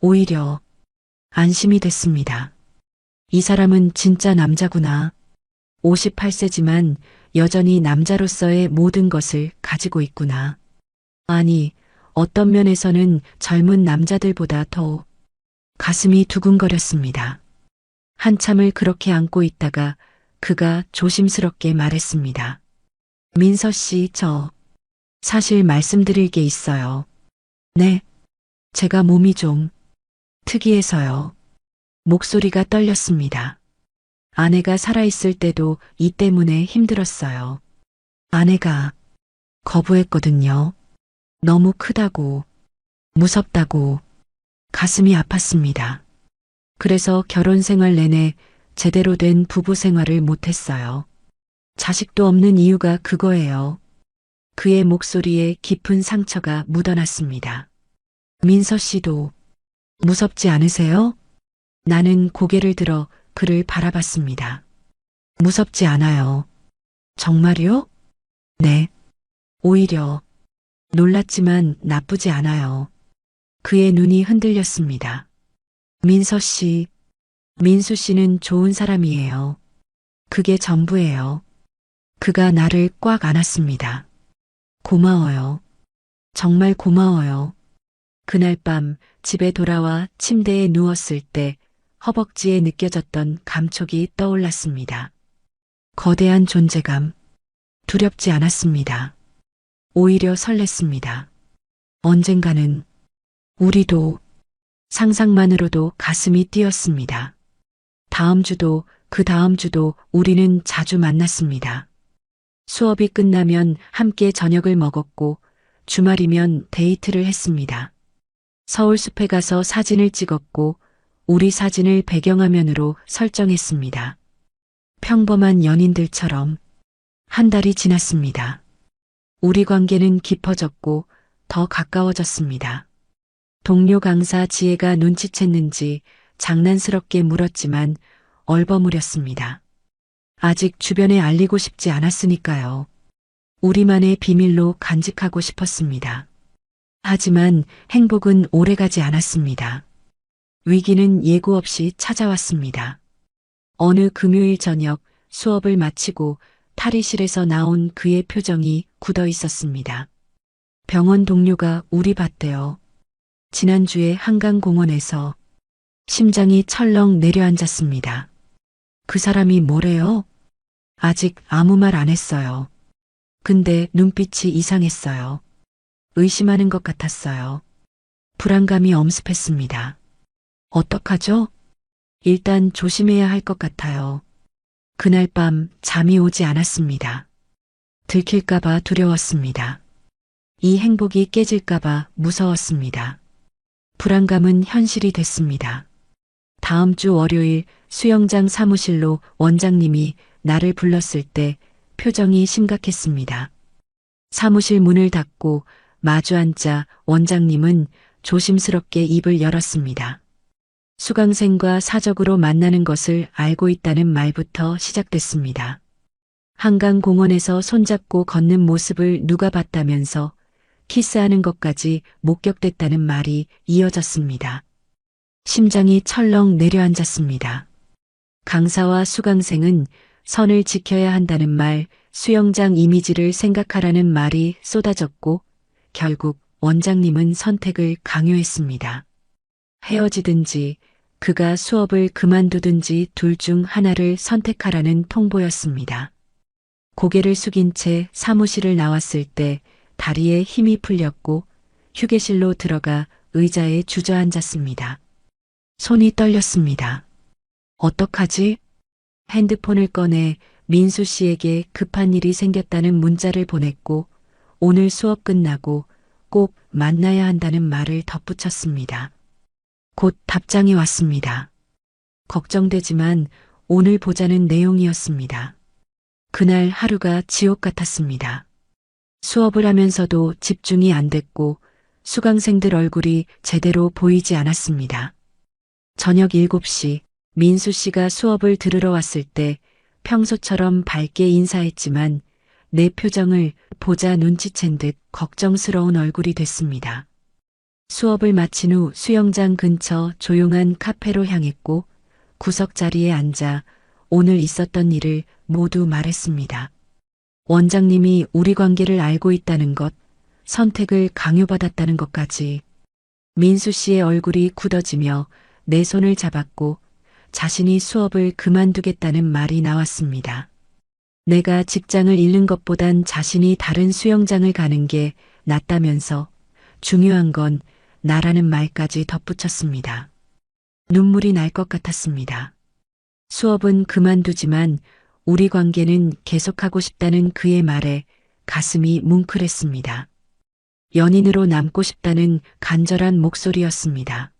오히려 안심이 됐습니다. 이 사람은 진짜 남자구나. 58세지만 여전히 남자로서의 모든 것을 가지고 있구나. 아니, 어떤 면에서는 젊은 남자들보다 더 가슴이 두근거렸습니다. 한참을 그렇게 안고 있다가 그가 조심스럽게 말했습니다. 민서 씨, 사실 말씀드릴 게 있어요. 네, 제가 몸이 좀 특이해서요. 목소리가 떨렸습니다. 아내가 살아있을 때도 이 때문에 힘들었어요. 아내가 거부했거든요. 너무 크다고, 무섭다고, 가슴이 아팠습니다. 그래서 결혼 생활 내내 제대로 된 부부 생활을 못했어요. 자식도 없는 이유가 그거예요. 그의 목소리에 깊은 상처가 묻어났습니다. 민서 씨도 무섭지 않으세요? 나는 고개를 들어 그를 바라봤습니다. 무섭지 않아요. 정말요? 네. 오히려 놀랐지만 나쁘지 않아요. 그의 눈이 흔들렸습니다. 민서 씨, 민수 씨는 좋은 사람이에요. 그게 전부예요. 그가 나를 꽉 안았습니다. 고마워요. 정말 고마워요. 그날 밤 집에 돌아와 침대에 누웠을 때 허벅지에 느껴졌던 감촉이 떠올랐습니다. 거대한 존재감. 두렵지 않았습니다. 오히려 설렜습니다. 언젠가는 우리도 상상만으로도 가슴이 뛰었습니다. 다음 주도 그 다음 주도 우리는 자주 만났습니다. 수업이 끝나면 함께 저녁을 먹었고 주말이면 데이트를 했습니다. 서울숲에 가서 사진을 찍었고 우리 사진을 배경화면으로 설정했습니다. 평범한 연인들처럼 한 달이 지났습니다. 우리 관계는 깊어졌고 더 가까워졌습니다. 동료 강사 지혜가 눈치챘는지 장난스럽게 물었지만 얼버무렸습니다. 아직 주변에 알리고 싶지 않았으니까요. 우리만의 비밀로 간직하고 싶었습니다. 하지만 행복은 오래가지 않았습니다. 위기는 예고 없이 찾아왔습니다. 어느 금요일 저녁 수업을 마치고 탈의실에서 나온 그의 표정이 굳어 있었습니다. 병원 동료가 우리 봤대요. 지난주에 한강공원에서 심장이 철렁 내려앉았습니다. 그 사람이 뭐래요? 아직 아무 말 안 했어요. 근데 눈빛이 이상했어요. 의심하는 것 같았어요. 불안감이 엄습했습니다. 어떡하죠? 일단 조심해야 할 것 같아요. 그날 밤 잠이 오지 않았습니다. 들킬까봐 두려웠습니다. 이 행복이 깨질까봐 무서웠습니다. 불안감은 현실이 됐습니다. 다음 주 월요일 수영장 사무실로 원장님이 나를 불렀을 때 표정이 심각했습니다. 사무실 문을 닫고 마주 앉자 원장님은 조심스럽게 입을 열었습니다. 수강생과 사적으로 만나는 것을 알고 있다는 말부터 시작됐습니다. 한강공원에서 손잡고 걷는 모습을 누가 봤다면서 키스하는 것까지 목격됐다는 말이 이어졌습니다. 심장이 철렁 내려앉았습니다. 강사와 수강생은 선을 지켜야 한다는 말, 수영장 이미지를 생각하라는 말이 쏟아졌고 결국 원장님은 선택을 강요했습니다. 헤어지든지 그가 수업을 그만두든지 둘 중 하나를 선택하라는 통보였습니다. 고개를 숙인 채 사무실을 나왔을 때 다리에 힘이 풀렸고 휴게실로 들어가 의자에 주저앉았습니다. 손이 떨렸습니다. 어떡하지? 핸드폰을 꺼내 민수 씨에게 급한 일이 생겼다는 문자를 보냈고 오늘 수업 끝나고 꼭 만나야 한다는 말을 덧붙였습니다. 곧 답장이 왔습니다. 걱정되지만 오늘 보자는 내용이었습니다. 그날 하루가 지옥 같았습니다. 수업을 하면서도 집중이 안 됐고 수강생들 얼굴이 제대로 보이지 않았습니다. 저녁 7시 민수 씨가 수업을 들으러 왔을 때 평소처럼 밝게 인사했지만 내 표정을 보자 눈치챈 듯 걱정스러운 얼굴이 됐습니다. 수업을 마친 후 수영장 근처 조용한 카페로 향했고 구석 자리에 앉아 오늘 있었던 일을 모두 말했습니다. 원장님이 우리 관계를 알고 있다는 것, 선택을 강요받았다는 것까지. 민수 씨의 얼굴이 굳어지며 내 손을 잡았고 자신이 수업을 그만두겠다는 말이 나왔습니다. 내가 직장을 잃는 것보단 자신이 다른 수영장을 가는 게 낫다면서 중요한 건 나라는 말까지 덧붙였습니다. 눈물이 날 것 같았습니다. 수업은 그만두지만 우리 관계는 계속하고 싶다는 그의 말에 가슴이 뭉클했습니다. 연인으로 남고 싶다는 간절한 목소리였습니다.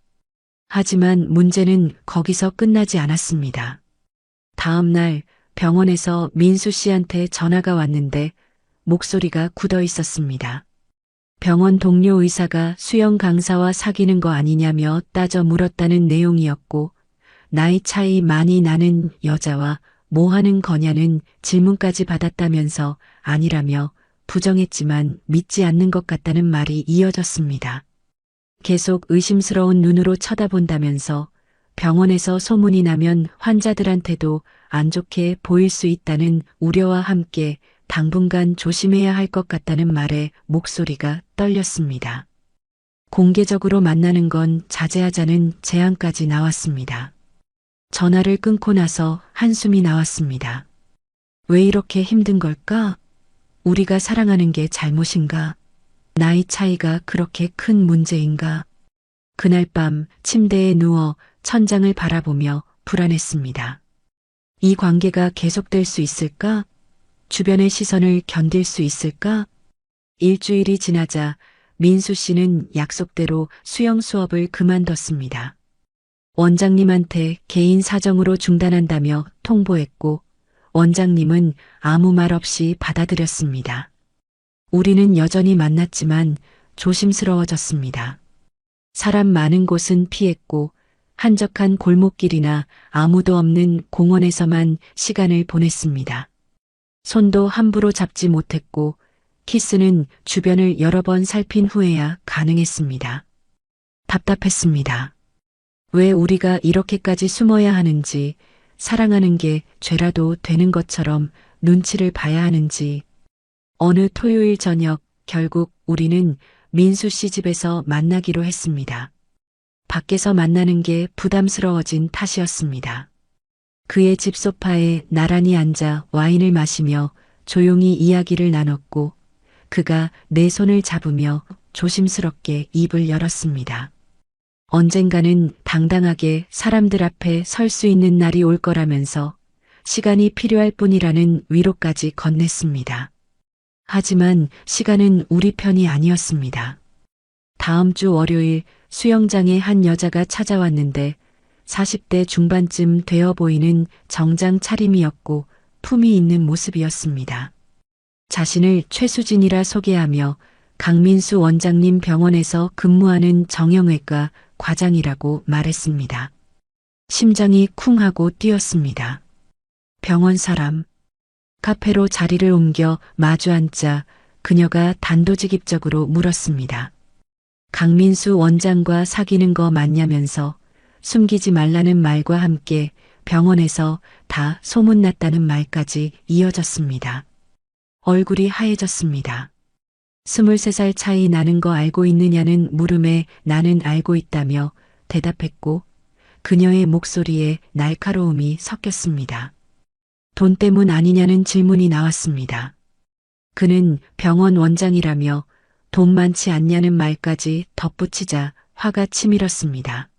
하지만 문제는 거기서 끝나지 않았습니다. 다음 날 병원에서 민수 씨한테 전화가 왔는데 목소리가 굳어 있었습니다. 병원 동료 의사가 수영 강사와 사귀는 거 아니냐며 따져 물었다는 내용이었고 나이 차이 많이 나는 여자와 뭐 하는 거냐는 질문까지 받았다면서 아니라며 부정했지만 믿지 않는 것 같다는 말이 이어졌습니다. 계속 의심스러운 눈으로 쳐다본다면서 병원에서 소문이 나면 환자들한테도 안 좋게 보일 수 있다는 우려와 함께 당분간 조심해야 할 것 같다는 말에 목소리가 떨렸습니다. 공개적으로 만나는 건 자제하자는 제안까지 나왔습니다. 전화를 끊고 나서 한숨이 나왔습니다. 왜 이렇게 힘든 걸까? 우리가 사랑하는 게 잘못인가? 나이 차이가 그렇게 큰 문제인가? 그날 밤 침대에 누워 천장을 바라보며 불안했습니다. 이 관계가 계속될 수 있을까? 주변의 시선을 견딜 수 있을까? 일주일이 지나자 민수 씨는 약속대로 수영 수업을 그만뒀습니다. 원장님한테 개인 사정으로 중단한다며 통보했고 원장님은 아무 말 없이 받아들였습니다. 우리는 여전히 만났지만 조심스러워졌습니다. 사람 많은 곳은 피했고 한적한 골목길이나 아무도 없는 공원에서만 시간을 보냈습니다. 손도 함부로 잡지 못했고 키스는 주변을 여러 번 살핀 후에야 가능했습니다. 답답했습니다. 왜 우리가 이렇게까지 숨어야 하는지, 사랑하는 게 죄라도 되는 것처럼 눈치를 봐야 하는지. 어느 토요일 저녁 결국 우리는 민수 씨 집에서 만나기로 했습니다. 밖에서 만나는 게 부담스러워진 탓이었습니다. 그의 집 소파에 나란히 앉아 와인을 마시며 조용히 이야기를 나눴고 그가 내 손을 잡으며 조심스럽게 입을 열었습니다. 언젠가는 당당하게 사람들 앞에 설 수 있는 날이 올 거라면서 시간이 필요할 뿐이라는 위로까지 건넸습니다. 하지만 시간은 우리 편이 아니었습니다. 다음 주 월요일 수영장에 한 여자가 찾아왔는데 40대 중반쯤 되어 보이는 정장 차림이었고 품이 있는 모습이었습니다. 자신을 최수진이라 소개하며 강민수 원장님 병원에서 근무하는 정형외과 과장이라고 말했습니다. 심장이 쿵 하고 뛰었습니다. 병원 사람. 카페로 자리를 옮겨 마주 앉자 그녀가 단도직입적으로 물었습니다. 강민수 원장과 사귀는 거 맞냐면서 숨기지 말라는 말과 함께 병원에서 다 소문났다는 말까지 이어졌습니다. 얼굴이 하얘졌습니다. 23살 차이 나는 거 알고 있느냐는 물음에 나는 알고 있다며 대답했고 그녀의 목소리에 날카로움이 섞였습니다. 돈 때문 아니냐는 질문이 나왔습니다. 그는 병원 원장이라며 돈 많지 않냐는 말까지 덧붙이자 화가 치밀었습니다.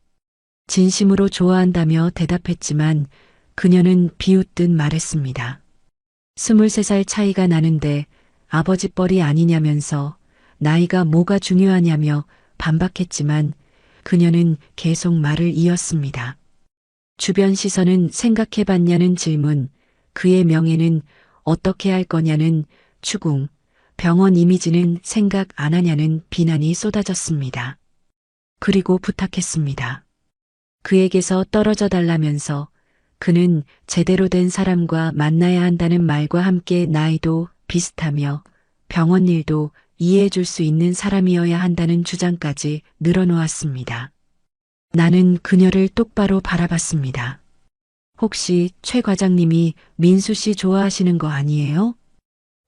진심으로 좋아한다며 대답했지만 그녀는 비웃듯 말했습니다. 23살 차이가 나는데 아버지 뻘이 아니냐면서 나이가 뭐가 중요하냐며 반박했지만 그녀는 계속 말을 이었습니다. 주변 시선은 생각해봤냐는 질문, 그의 명예는 어떻게 할 거냐는 추궁, 병원 이미지는 생각 안 하냐는 비난이 쏟아졌습니다. 그리고 부탁했습니다. 그에게서 떨어져 달라면서 그는 제대로 된 사람과 만나야 한다는 말과 함께 나이도 비슷하며 병원 일도 이해해 줄 수 있는 사람이어야 한다는 주장까지 늘어놓았습니다. 나는 그녀를 똑바로 바라봤습니다. 혹시 최 과장님이 민수 씨 좋아하시는 거 아니에요?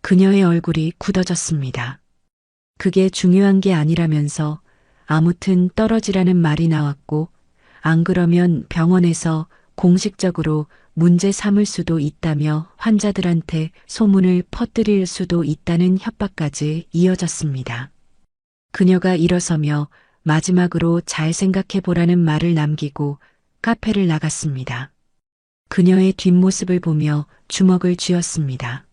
그녀의 얼굴이 굳어졌습니다. 그게 중요한 게 아니라면서 아무튼 떨어지라는 말이 나왔고, 안 그러면 병원에서 공식적으로 문제 삼을 수도 있다며 환자들한테 소문을 퍼뜨릴 수도 있다는 협박까지 이어졌습니다. 그녀가 일어서며 마지막으로 잘 생각해 보라는 말을 남기고 카페를 나갔습니다. 그녀의 뒷모습을 보며 주먹을 쥐었습니다.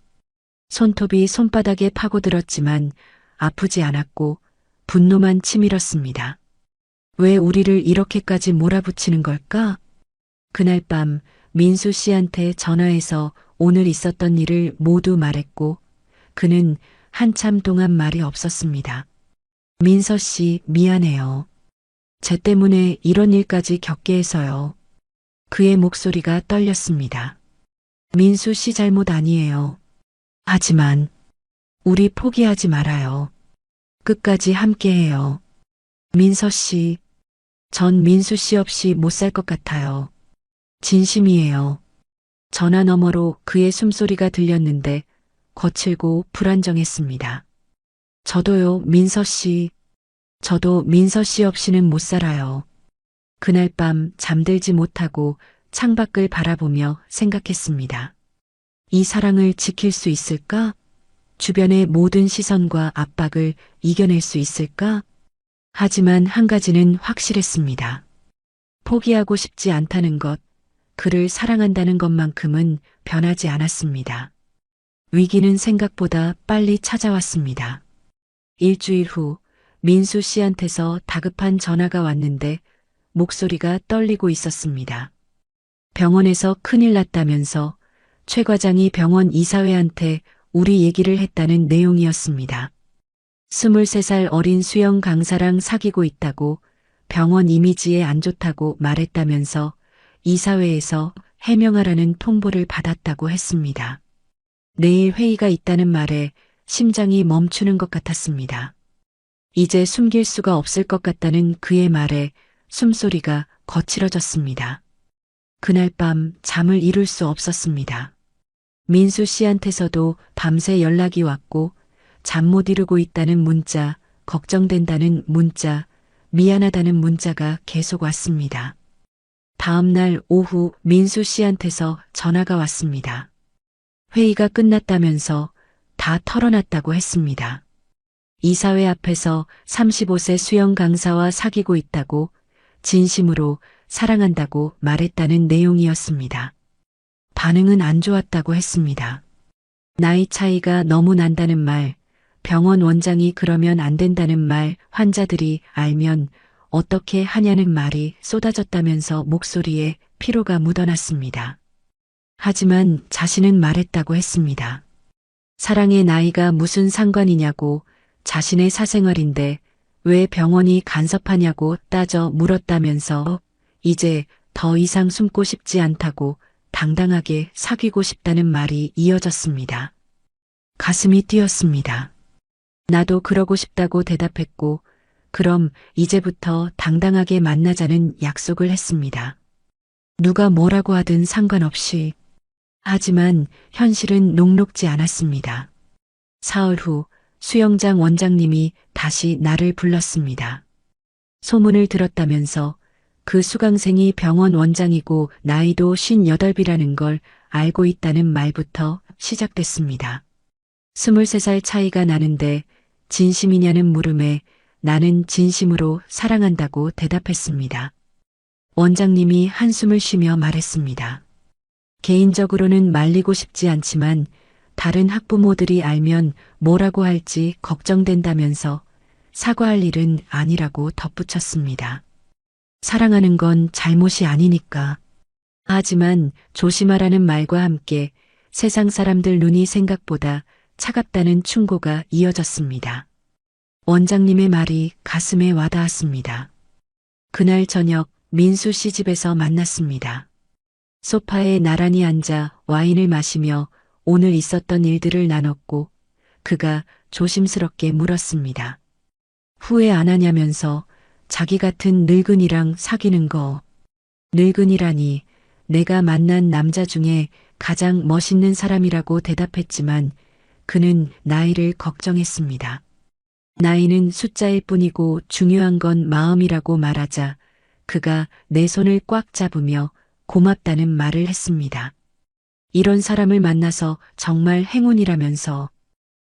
손톱이 손바닥에 파고들었지만 아프지 않았고 분노만 치밀었습니다. 왜 우리를 이렇게까지 몰아붙이는 걸까? 그날 밤 민수 씨한테 전화해서 오늘 있었던 일을 모두 말했고 그는 한참 동안 말이 없었습니다. 민서 씨 미안해요. 쟤 때문에 이런 일까지 겪게 해서요. 그의 목소리가 떨렸습니다. 민수 씨 잘못 아니에요. 하지만 우리 포기하지 말아요. 끝까지 함께해요. 민서 씨, 전 민수 씨 없이 못 살 것 같아요. 진심이에요. 전화 너머로 그의 숨소리가 들렸는데 거칠고 불안정했습니다. 저도요, 민서 씨. 저도 민서 씨 없이는 못 살아요. 그날 밤 잠들지 못하고 창밖을 바라보며 생각했습니다. 이 사랑을 지킬 수 있을까? 주변의 모든 시선과 압박을 이겨낼 수 있을까? 하지만 한 가지는 확실했습니다. 포기하고 싶지 않다는 것, 그를 사랑한다는 것만큼은 변하지 않았습니다. 위기는 생각보다 빨리 찾아왔습니다. 일주일 후 민수 씨한테서 다급한 전화가 왔는데 목소리가 떨리고 있었습니다. 병원에서 큰일 났다면서 최 과장이 병원 이사회한테 우리 얘기를 했다는 내용이었습니다. 23살 어린 수영 강사랑 사귀고 있다고 병원 이미지에 안 좋다고 말했다면서 이사회에서 해명하라는 통보를 받았다고 했습니다. 내일 회의가 있다는 말에 심장이 멈추는 것 같았습니다. 이제 숨길 수가 없을 것 같다는 그의 말에 숨소리가 거칠어졌습니다. 그날 밤 잠을 이룰 수 없었습니다. 민수 씨한테서도 밤새 연락이 왔고 잠 못 이루고 있다는 문자, 걱정된다는 문자, 미안하다는 문자가 계속 왔습니다. 다음 날 오후 민수 씨한테서 전화가 왔습니다. 회의가 끝났다면서 다 털어놨다고 했습니다. 이사회 앞에서 35세 수영 강사와 사귀고 있다고 진심으로 사랑한다고 말했다는 내용이었습니다. 반응은 안 좋았다고 했습니다. 나이 차이가 너무 난다는 말, 병원 원장이 그러면 안 된다는 말, 환자들이 알면 어떻게 하냐는 말이 쏟아졌다면서 목소리에 피로가 묻어났습니다. 하지만 자신은 말했다고 했습니다. 사랑의 나이가 무슨 상관이냐고 자신의 사생활인데 왜 병원이 간섭하냐고 따져 물었다면서 이제 더 이상 숨고 싶지 않다고 당당하게 사귀고 싶다는 말이 이어졌습니다. 가슴이 뛰었습니다. 나도 그러고 싶다고 대답했고 그럼 이제부터 당당하게 만나자는 약속을 했습니다. 누가 뭐라고 하든 상관없이. 하지만 현실은 녹록지 않았습니다. 사흘 후 수영장 원장님이 다시 나를 불렀습니다. 소문을 들었다면서 그 수강생이 병원 원장이고 나이도 58이라는 걸 알고 있다는 말부터 시작됐습니다. 23살 차이가 나는데 진심이냐는 물음에 나는 진심으로 사랑한다고 대답했습니다. 원장님이 한숨을 쉬며 말했습니다. 개인적으로는 말리고 싶지 않지만 다른 학부모들이 알면 뭐라고 할지 걱정된다면서 사과할 일은 아니라고 덧붙였습니다. 사랑하는 건 잘못이 아니니까. 하지만 조심하라는 말과 함께 세상 사람들 눈이 생각보다 차갑다는 충고가 이어졌습니다. 원장님의 말이 가슴에 와닿았습니다. 그날 저녁 민수 씨 집에서 만났습니다. 소파에 나란히 앉아 와인을 마시며 오늘 있었던 일들을 나눴고 그가 조심스럽게 물었습니다. 후회 안 하냐면서 자기 같은 늙은이랑 사귀는 거. 늙은이라니 내가 만난 남자 중에 가장 멋있는 사람이라고 대답했지만 그는 나이를 걱정했습니다. 나이는 숫자일 뿐이고 중요한 건 마음이라고 말하자 그가 내 손을 꽉 잡으며 고맙다는 말을 했습니다. 이런 사람을 만나서 정말 행운이라면서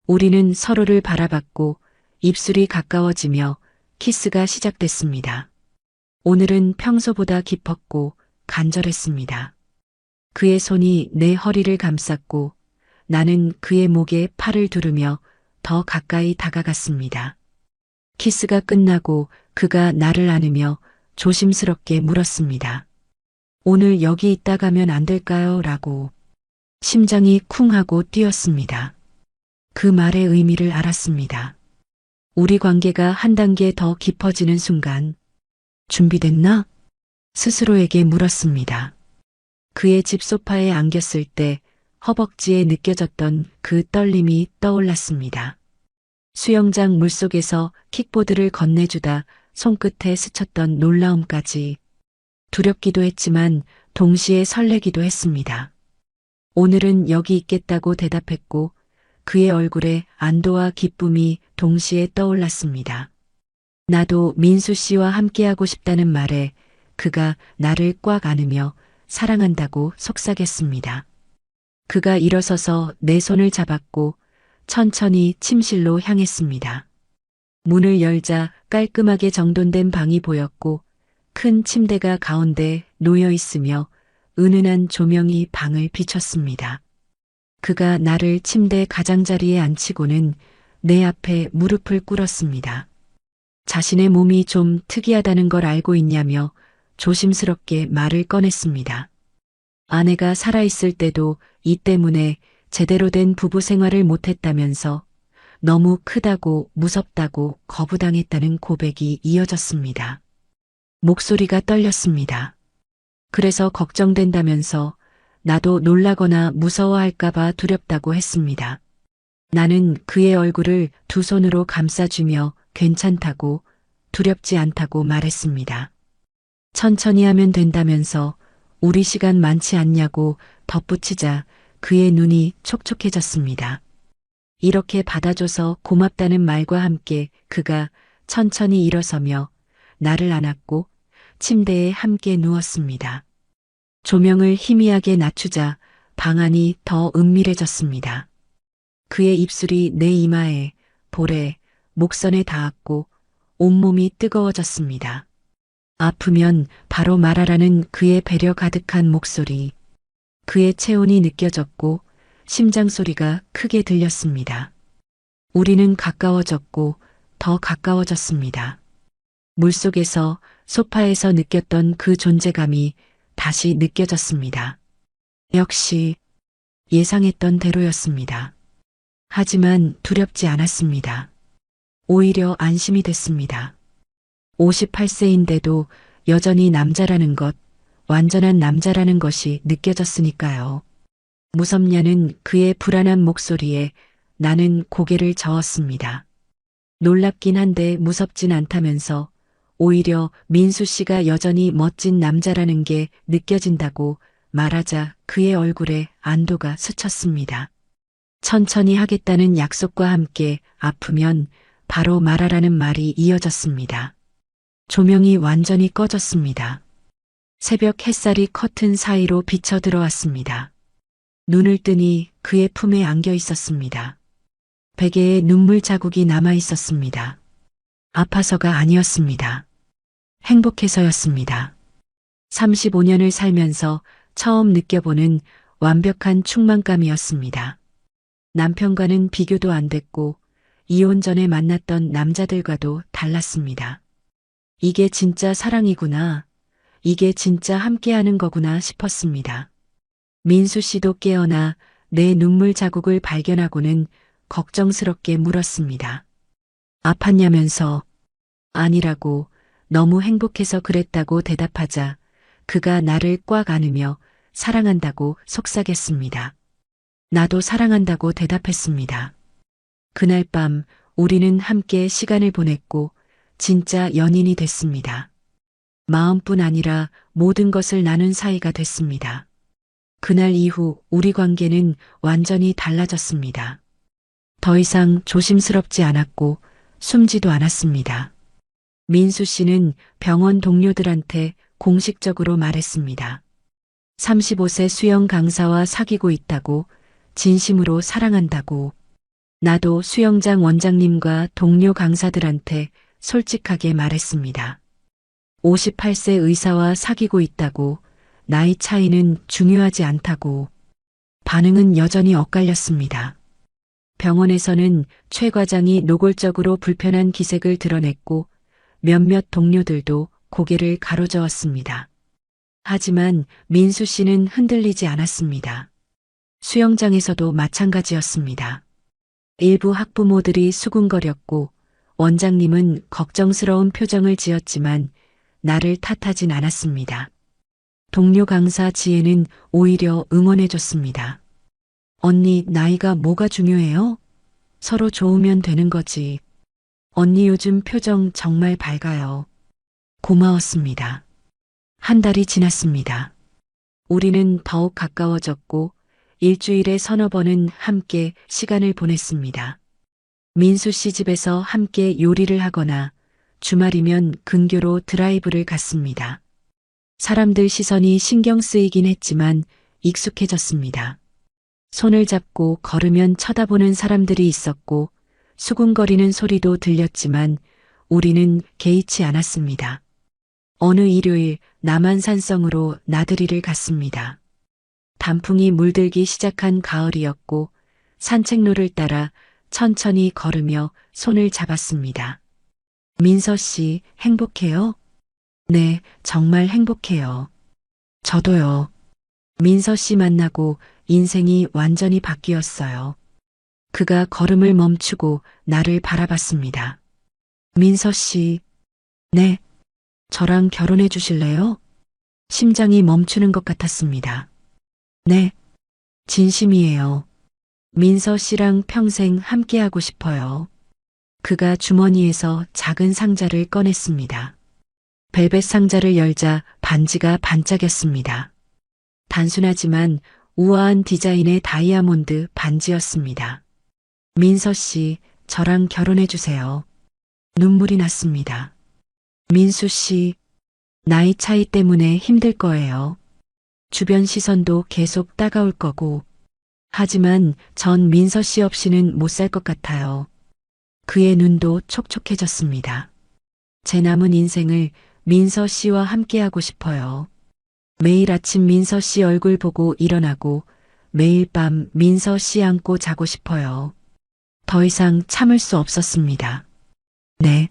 우리는 서로를 바라봤고 입술이 가까워지며 키스가 시작됐습니다. 오늘은 평소보다 깊었고 간절했습니다. 그의 손이 내 허리를 감쌌고 나는 그의 목에 팔을 두르며 더 가까이 다가갔습니다. 키스가 끝나고 그가 나를 안으며 조심스럽게 물었습니다. 오늘 여기 있다 가면 안 될까요? 라고. 심장이 쿵 하고 뛰었습니다. 그 말의 의미를 알았습니다. 우리 관계가 한 단계 더 깊어지는 순간 준비됐나? 스스로에게 물었습니다. 그의 집 소파에 안겼을 때 허벅지에 느껴졌던 그 떨림이 떠올랐습니다. 수영장 물속에서 킥보드를 건네주다 손끝에 스쳤던 놀라움까지 두렵기도 했지만 동시에 설레기도 했습니다. 오늘은 여기 있겠다고 대답했고 그의 얼굴에 안도와 기쁨이 동시에 떠올랐습니다. 나도 민수 씨와 함께하고 싶다는 말에 그가 나를 꽉 안으며 사랑한다고 속삭였습니다. 그가 일어서서 내 손을 잡았고 천천히 침실로 향했습니다. 문을 열자 깔끔하게 정돈된 방이 보였고 큰 침대가 가운데 놓여 있으며 은은한 조명이 방을 비췄습니다. 그가 나를 침대 가장자리에 앉히고는 내 앞에 무릎을 꿇었습니다. 자신의 몸이 좀 특이하다는 걸 알고 있냐며 조심스럽게 말을 꺼냈습니다. 아내가 살아있을 때도 이 때문에 제대로 된 부부 생활을 못했다면서 너무 크다고 무섭다고 거부당했다는 고백이 이어졌습니다. 목소리가 떨렸습니다. 그래서 걱정된다면서 나도 놀라거나 무서워할까봐 두렵다고 했습니다. 나는 그의 얼굴을 두 손으로 감싸주며 괜찮다고 두렵지 않다고 말했습니다. 천천히 하면 된다면서 우리 시간 많지 않냐고 덧붙이자 그의 눈이 촉촉해졌습니다. 이렇게 받아줘서 고맙다는 말과 함께 그가 천천히 일어서며 나를 안았고 침대에 함께 누웠습니다. 조명을 희미하게 낮추자 방 안이 더 은밀해졌습니다. 그의 입술이 내 이마에, 볼에, 목선에 닿았고 온몸이 뜨거워졌습니다. 아프면 바로 말하라는 그의 배려 가득한 목소리. 그의 체온이 느껴졌고 심장 소리가 크게 들렸습니다. 우리는 가까워졌고 더 가까워졌습니다. 물속에서 소파에서 느꼈던 그 존재감이 다시 느껴졌습니다. 역시 예상했던 대로였습니다. 하지만 두렵지 않았습니다. 오히려 안심이 됐습니다. 58세인데도 여전히 남자라는 것, 완전한 남자라는 것이 느껴졌으니까요. 무섭냐는 그의 불안한 목소리에 나는 고개를 저었습니다. 놀랍긴 한데 무섭진 않다면서 오히려 민수 씨가 여전히 멋진 남자라는 게 느껴진다고 말하자 그의 얼굴에 안도가 스쳤습니다. 천천히 하겠다는 약속과 함께 아프면 바로 말하라는 말이 이어졌습니다. 조명이 완전히 꺼졌습니다. 새벽 햇살이 커튼 사이로 비쳐 들어왔습니다. 눈을 뜨니 그의 품에 안겨 있었습니다. 베개에 눈물 자국이 남아 있었습니다. 아파서가 아니었습니다. 행복해서였습니다. 35년을 살면서 처음 느껴보는 완벽한 충만감이었습니다. 남편과는 비교도 안 됐고 이혼 전에 만났던 남자들과도 달랐습니다. 이게 진짜 사랑이구나. 이게 진짜 함께하는 거구나 싶었습니다. 민수 씨도 깨어나 내 눈물 자국을 발견하고는 걱정스럽게 물었습니다. 아팠냐면서 아니라고 너무 행복해서 그랬다고 대답하자 그가 나를 꽉 안으며 사랑한다고 속삭였습니다. 나도 사랑한다고 대답했습니다. 그날 밤 우리는 함께 시간을 보냈고 진짜 연인이 됐습니다. 마음뿐 아니라 모든 것을 나눈 사이가 됐습니다. 그날 이후 우리 관계는 완전히 달라졌습니다. 더 이상 조심스럽지 않았고 숨지도 않았습니다. 민수 씨는 병원 동료들한테 공식적으로 말했습니다. 35세 수영 강사와 사귀고 있다고, 진심으로 사랑한다고. 나도 수영장 원장님과 동료 강사들한테 솔직하게 말했습니다. 58세 의사와 사귀고 있다고, 나이 차이는 중요하지 않다고. 반응은 여전히 엇갈렸습니다. 병원에서는 최 과장이 노골적으로 불편한 기색을 드러냈고 몇몇 동료들도 고개를 가로저었습니다. 하지만 민수 씨는 흔들리지 않았습니다. 수영장에서도 마찬가지였습니다. 일부 학부모들이 수군거렸고 원장님은 걱정스러운 표정을 지었지만 나를 탓하진 않았습니다. 동료 강사 지혜는 오히려 응원해줬습니다. 언니, 나이가 뭐가 중요해요? 서로 좋으면 되는 거지. 언니 요즘 표정 정말 밝아요. 고마웠습니다. 한 달이 지났습니다. 우리는 더욱 가까워졌고 일주일에 서너 번은 함께 시간을 보냈습니다. 민수 씨 집에서 함께 요리를 하거나 주말이면 근교로 드라이브를 갔습니다. 사람들 시선이 신경 쓰이긴 했지만 익숙해졌습니다. 손을 잡고 걸으면 쳐다보는 사람들이 있었고 수군거리는 소리도 들렸지만 우리는 개의치 않았습니다. 어느 일요일 남한산성으로 나들이를 갔습니다. 단풍이 물들기 시작한 가을이었고 산책로를 따라 천천히 걸으며 손을 잡았습니다. 민서 씨, 행복해요? 네, 정말 행복해요. 저도요. 민서 씨 만나고 인생이 완전히 바뀌었어요. 그가 걸음을 멈추고 나를 바라봤습니다. 민서 씨, 네, 저랑 결혼해 주실래요? 심장이 멈추는 것 같았습니다. 네, 진심이에요. 민서 씨랑 평생 함께하고 싶어요. 그가 주머니에서 작은 상자를 꺼냈습니다. 벨벳 상자를 열자 반지가 반짝였습니다. 단순하지만 우아한 디자인의 다이아몬드 반지였습니다. 민서 씨, 저랑 결혼해 주세요. 눈물이 났습니다. 민수 씨, 나이 차이 때문에 힘들 거예요. 주변 시선도 계속 따가울 거고. 하지만 전 민서 씨 없이는 못 살 것 같아요. 그의 눈도 촉촉해졌습니다. 제 남은 인생을 민서 씨와 함께하고 싶어요. 매일 아침 민서 씨 얼굴 보고 일어나고 매일 밤 민서 씨 안고 자고 싶어요. 더 이상 참을 수 없었습니다. 네,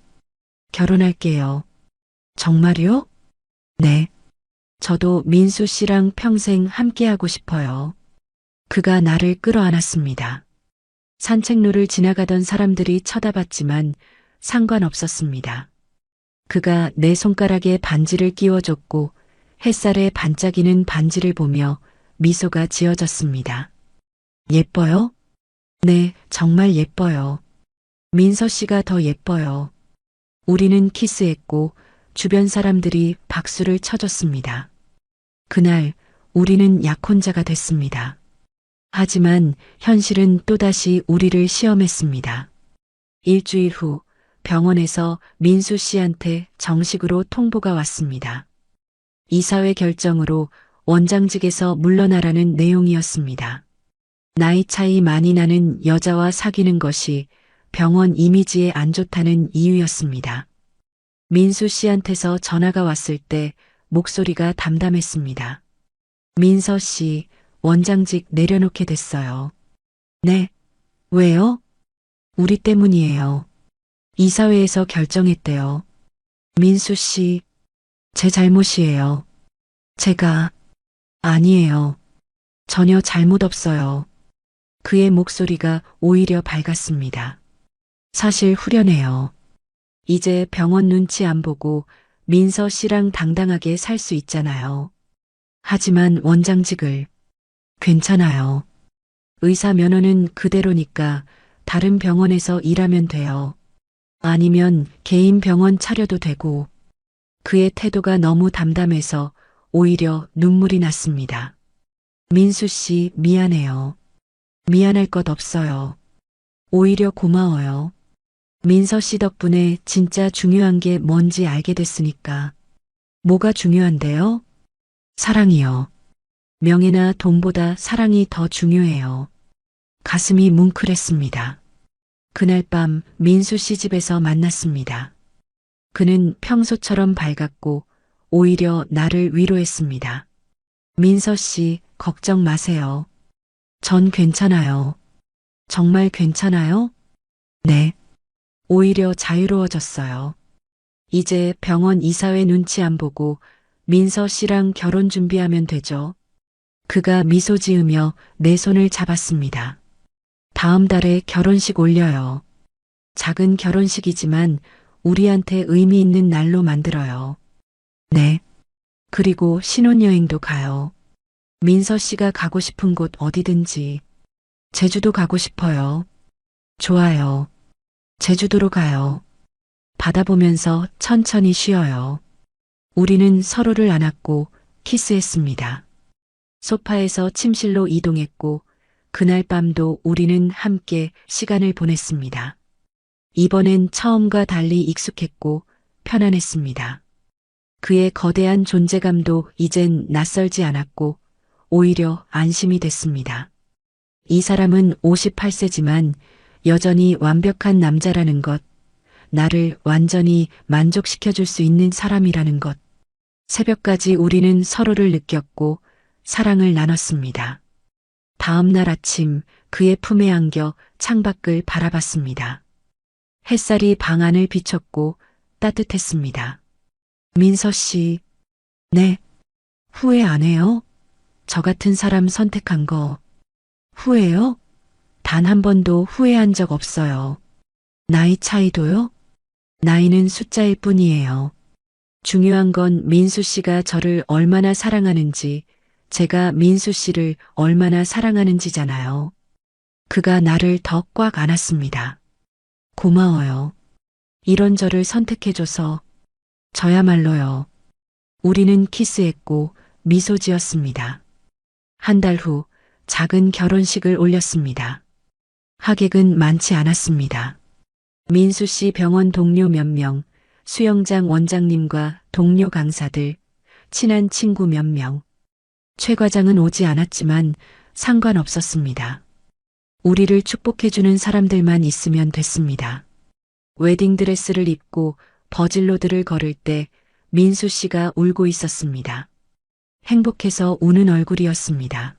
결혼할게요. 정말요? 네. 저도 민수 씨랑 평생 함께하고 싶어요. 그가 나를 끌어안았습니다. 산책로를 지나가던 사람들이 쳐다봤지만 상관없었습니다. 그가 내 손가락에 반지를 끼워줬고 햇살에 반짝이는 반지를 보며 미소가 지어졌습니다. 예뻐요? 네, 정말 예뻐요. 민서 씨가 더 예뻐요. 우리는 키스했고 주변 사람들이 박수를 쳐줬습니다. 그날 우리는 약혼자가 됐습니다. 하지만 현실은 또다시 우리를 시험했습니다. 일주일 후 병원에서 민수 씨한테 정식으로 통보가 왔습니다. 이사회 결정으로 원장직에서 물러나라는 내용이었습니다. 나이 차이 많이 나는 여자와 사귀는 것이 병원 이미지에 안 좋다는 이유였습니다. 민수 씨한테서 전화가 왔을 때 목소리가 담담했습니다. 민서 씨, 원장직 내려놓게 됐어요. 네. 왜요? 우리 때문이에요. 이사회에서 결정했대요. 민수 씨, 제 잘못이에요. 제가, 아니에요. 전혀 잘못 없어요. 그의 목소리가 오히려 밝았습니다. 사실 후련해요. 이제 병원 눈치 안 보고 민서 씨랑 당당하게 살 수 있잖아요. 하지만 원장직을, 괜찮아요. 의사 면허는 그대로니까 다른 병원에서 일하면 돼요. 아니면 개인 병원 차려도 되고. 그의 태도가 너무 담담해서 오히려 눈물이 났습니다. 민수 씨, 미안해요. 미안할 것 없어요. 오히려 고마워요. 민서 씨 덕분에 진짜 중요한 게 뭔지 알게 됐으니까. 뭐가 중요한데요? 사랑이요. 명예나 돈보다 사랑이 더 중요해요. 가슴이 뭉클했습니다. 그날 밤 민수 씨 집에서 만났습니다. 그는 평소처럼 밝았고 오히려 나를 위로했습니다. 민서 씨, 걱정 마세요. 전 괜찮아요. 정말 괜찮아요? 네. 오히려 자유로워졌어요. 이제 병원 이사회 눈치 안 보고 민서 씨랑 결혼 준비하면 되죠. 그가 미소 지으며 내 손을 잡았습니다. 다음 달에 결혼식 올려요. 작은 결혼식이지만 우리한테 의미 있는 날로 만들어요. 네. 그리고 신혼여행도 가요. 민서 씨가 가고 싶은 곳 어디든지. 제주도 가고 싶어요. 좋아요. 제주도로 가요. 바다 보면서 천천히 쉬어요. 우리는 서로를 안았고 키스했습니다. 소파에서 침실로 이동했고 그날 밤도 우리는 함께 시간을 보냈습니다. 이번엔 처음과 달리 익숙했고 편안했습니다. 그의 거대한 존재감도 이젠 낯설지 않았고 오히려 안심이 됐습니다. 이 사람은 58세지만 여전히 완벽한 남자라는 것, 나를 완전히 만족시켜줄 수 있는 사람이라는 것. 새벽까지 우리는 서로를 느꼈고 사랑을 나눴습니다. 다음 날 아침 그의 품에 안겨 창밖을 바라봤습니다. 햇살이 방 안을 비췄고 따뜻했습니다. 민서 씨, 네, 후회 안 해요? 저 같은 사람 선택한 거. 후회요? 단 한 번도 후회한 적 없어요. 나이 차이도요? 나이는 숫자일 뿐이에요. 중요한 건 민수 씨가 저를 얼마나 사랑하는지, 제가 민수 씨를 얼마나 사랑하는지잖아요. 그가 나를 더 꽉 안았습니다. 고마워요. 이런 저를 선택해줘서. 저야말로요. 우리는 키스했고 미소 지었습니다. 한 달 후 작은 결혼식을 올렸습니다. 하객은 많지 않았습니다. 민수 씨 병원 동료 몇 명, 수영장 원장님과 동료 강사들, 친한 친구 몇 명. 최 과장은 오지 않았지만 상관없었습니다. 우리를 축복해주는 사람들만 있으면 됐습니다. 웨딩드레스를 입고 버질로드를 걸을 때 민수 씨가 울고 있었습니다. 행복해서 우는 얼굴이었습니다.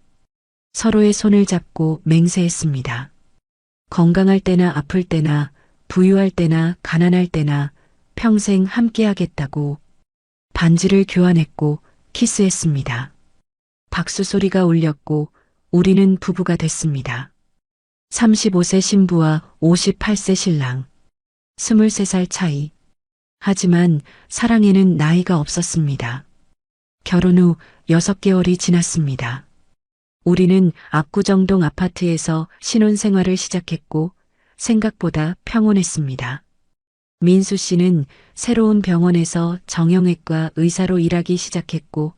서로의 손을 잡고 맹세했습니다. 건강할 때나 아플 때나 부유할 때나 가난할 때나 평생 함께하겠다고. 반지를 교환했고 키스했습니다. 박수 소리가 울렸고 우리는 부부가 됐습니다. 35세 신부와 58세 신랑. 23살 차이. 하지만 사랑에는 나이가 없었습니다. 결혼 후 6개월이 지났습니다. 우리는 압구정동 아파트에서 신혼생활을 시작했고 생각보다 평온했습니다. 민수 씨는 새로운 병원에서 정형외과 의사로 일하기 시작했고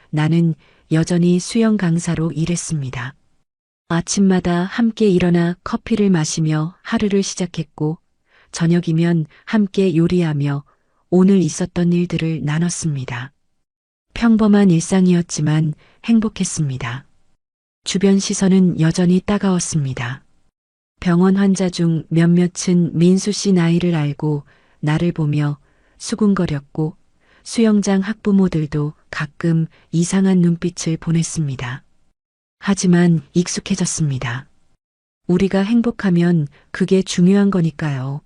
나는 여전히 수영 강사로 일했습니다. 아침마다 함께 일어나 커피를 마시며 하루를 시작했고 저녁이면 함께 요리하며 오늘 있었던 일들을 나눴습니다. 평범한 일상이었지만 행복했습니다. 주변 시선은 여전히 따가웠습니다. 병원 환자 중 몇몇은 민수 씨 나이를 알고 나를 보며 수군거렸고 수영장 학부모들도 가끔 이상한 눈빛을 보냈습니다. 하지만 익숙해졌습니다. 우리가 행복하면 그게 중요한 거니까요.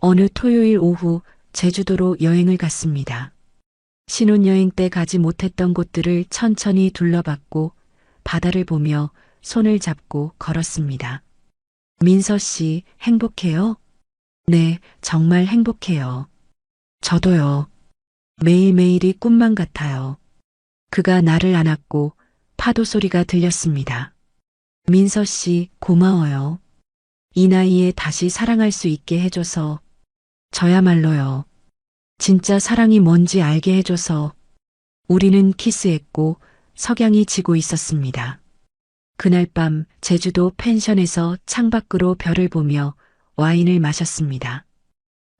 어느 토요일 오후 제주도로 여행을 갔습니다. 신혼여행 때 가지 못했던 곳들을 천천히 둘러봤고 바다를 보며 손을 잡고 걸었습니다. 민서 씨, 행복해요? 네, 정말 행복해요. 저도요. 매일매일이 꿈만 같아요. 그가 나를 안았고 파도 소리가 들렸습니다. 민서 씨, 고마워요. 이 나이에 다시 사랑할 수 있게 해줘서 저야말로요. 진짜 사랑이 뭔지 알게 해줘서 우리는 키스했고 석양이 지고 있었습니다. 그날 밤 제주도 펜션에서 창밖으로 별을 보며 와인을 마셨습니다.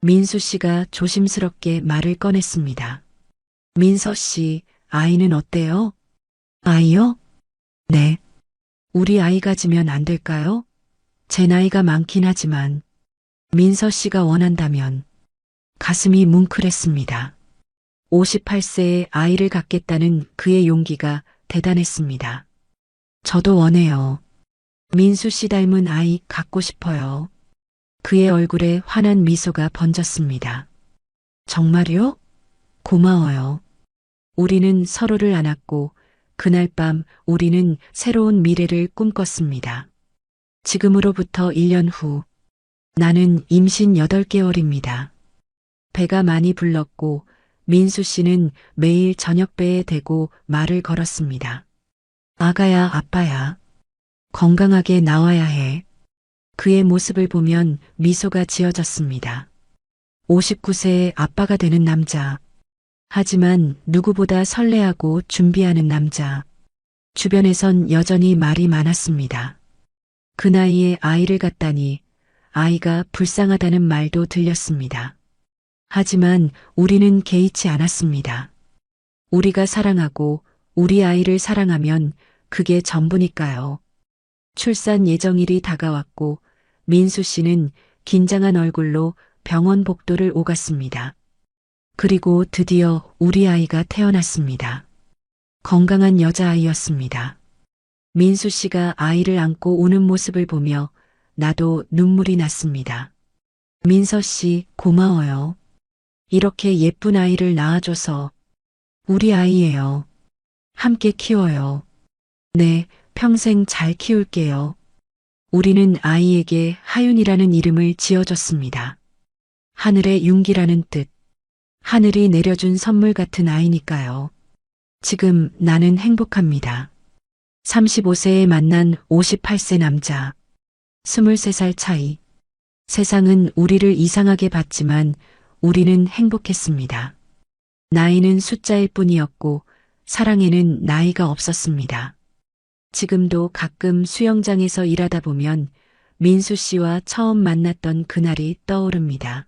민수 씨가 조심스럽게 말을 꺼냈습니다. 민서 씨, 아이는 어때요? 아이요? 네. 우리 아이 가지면 안 될까요? 제 나이가 많긴 하지만 민서 씨가 원한다면 가슴이 뭉클했습니다. 58세에 아이를 갖겠다는 그의 용기가 대단했습니다. 저도 원해요. 민수 씨 닮은 아이 갖고 싶어요. 그의 얼굴에 환한 미소가 번졌습니다. 정말요? 고마워요. 우리는 서로를 안았고 그날 밤 우리는 새로운 미래를 꿈꿨습니다. 지금으로부터 1년 후 나는 임신 8개월입니다. 배가 많이 불렀고 민수 씨는 매일 저녁배에 대고 말을 걸었습니다. 아가야, 아빠야. 건강하게 나와야 해. 그의 모습을 보면 미소가 지어졌습니다. 59세의 아빠가 되는 남자. 하지만 누구보다 설레하고 준비하는 남자. 주변에선 여전히 말이 많았습니다. 그 나이에 아이를 갖다니 아이가 불쌍하다는 말도 들렸습니다. 하지만 우리는 개의치 않았습니다. 우리가 사랑하고 우리 아이를 사랑하면 그게 전부니까요. 출산 예정일이 다가왔고 민수 씨는 긴장한 얼굴로 병원 복도를 오갔습니다. 그리고 드디어 우리 아이가 태어났습니다. 건강한 여자아이였습니다. 민수 씨가 아이를 안고 우는 모습을 보며 나도 눈물이 났습니다. 민서 씨, 고마워요. 이렇게 예쁜 아이를 낳아줘서 우리 아이예요. 함께 키워요. 네, 평생 잘 키울게요. 우리는 아이에게 하윤이라는 이름을 지어줬습니다. 하늘의 윤기라는 뜻. 하늘이 내려준 선물 같은 아이니까요. 지금 나는 행복합니다. 35세에 만난 58세 남자. 23살 차이. 세상은 우리를 이상하게 봤지만 우리는 행복했습니다. 나이는 숫자일 뿐이었고 사랑에는 나이가 없었습니다. 지금도 가끔 수영장에서 일하다 보면 민수 씨와 처음 만났던 그날이 떠오릅니다.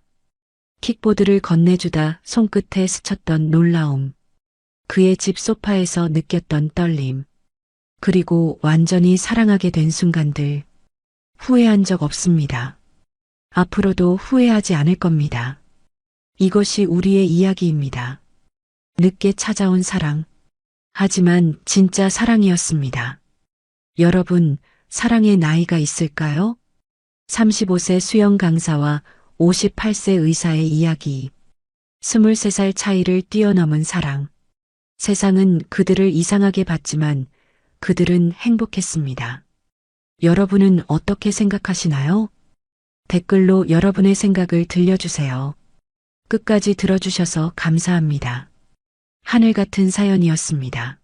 킥보드를 건네주다 손끝에 스쳤던 놀라움. 그의 집 소파에서 느꼈던 떨림. 그리고 완전히 사랑하게 된 순간들. 후회한 적 없습니다. 앞으로도 후회하지 않을 겁니다. 이것이 우리의 이야기입니다. 늦게 찾아온 사랑. 하지만 진짜 사랑이었습니다. 여러분, 사랑의 나이가 있을까요? 35세 수영 강사와 58세 의사의 이야기. 23살 차이를 뛰어넘은 사랑. 세상은 그들을 이상하게 봤지만 그들은 행복했습니다. 여러분은 어떻게 생각하시나요? 댓글로 여러분의 생각을 들려주세요. 끝까지 들어주셔서 감사합니다. 하늘 같은 사연이었습니다.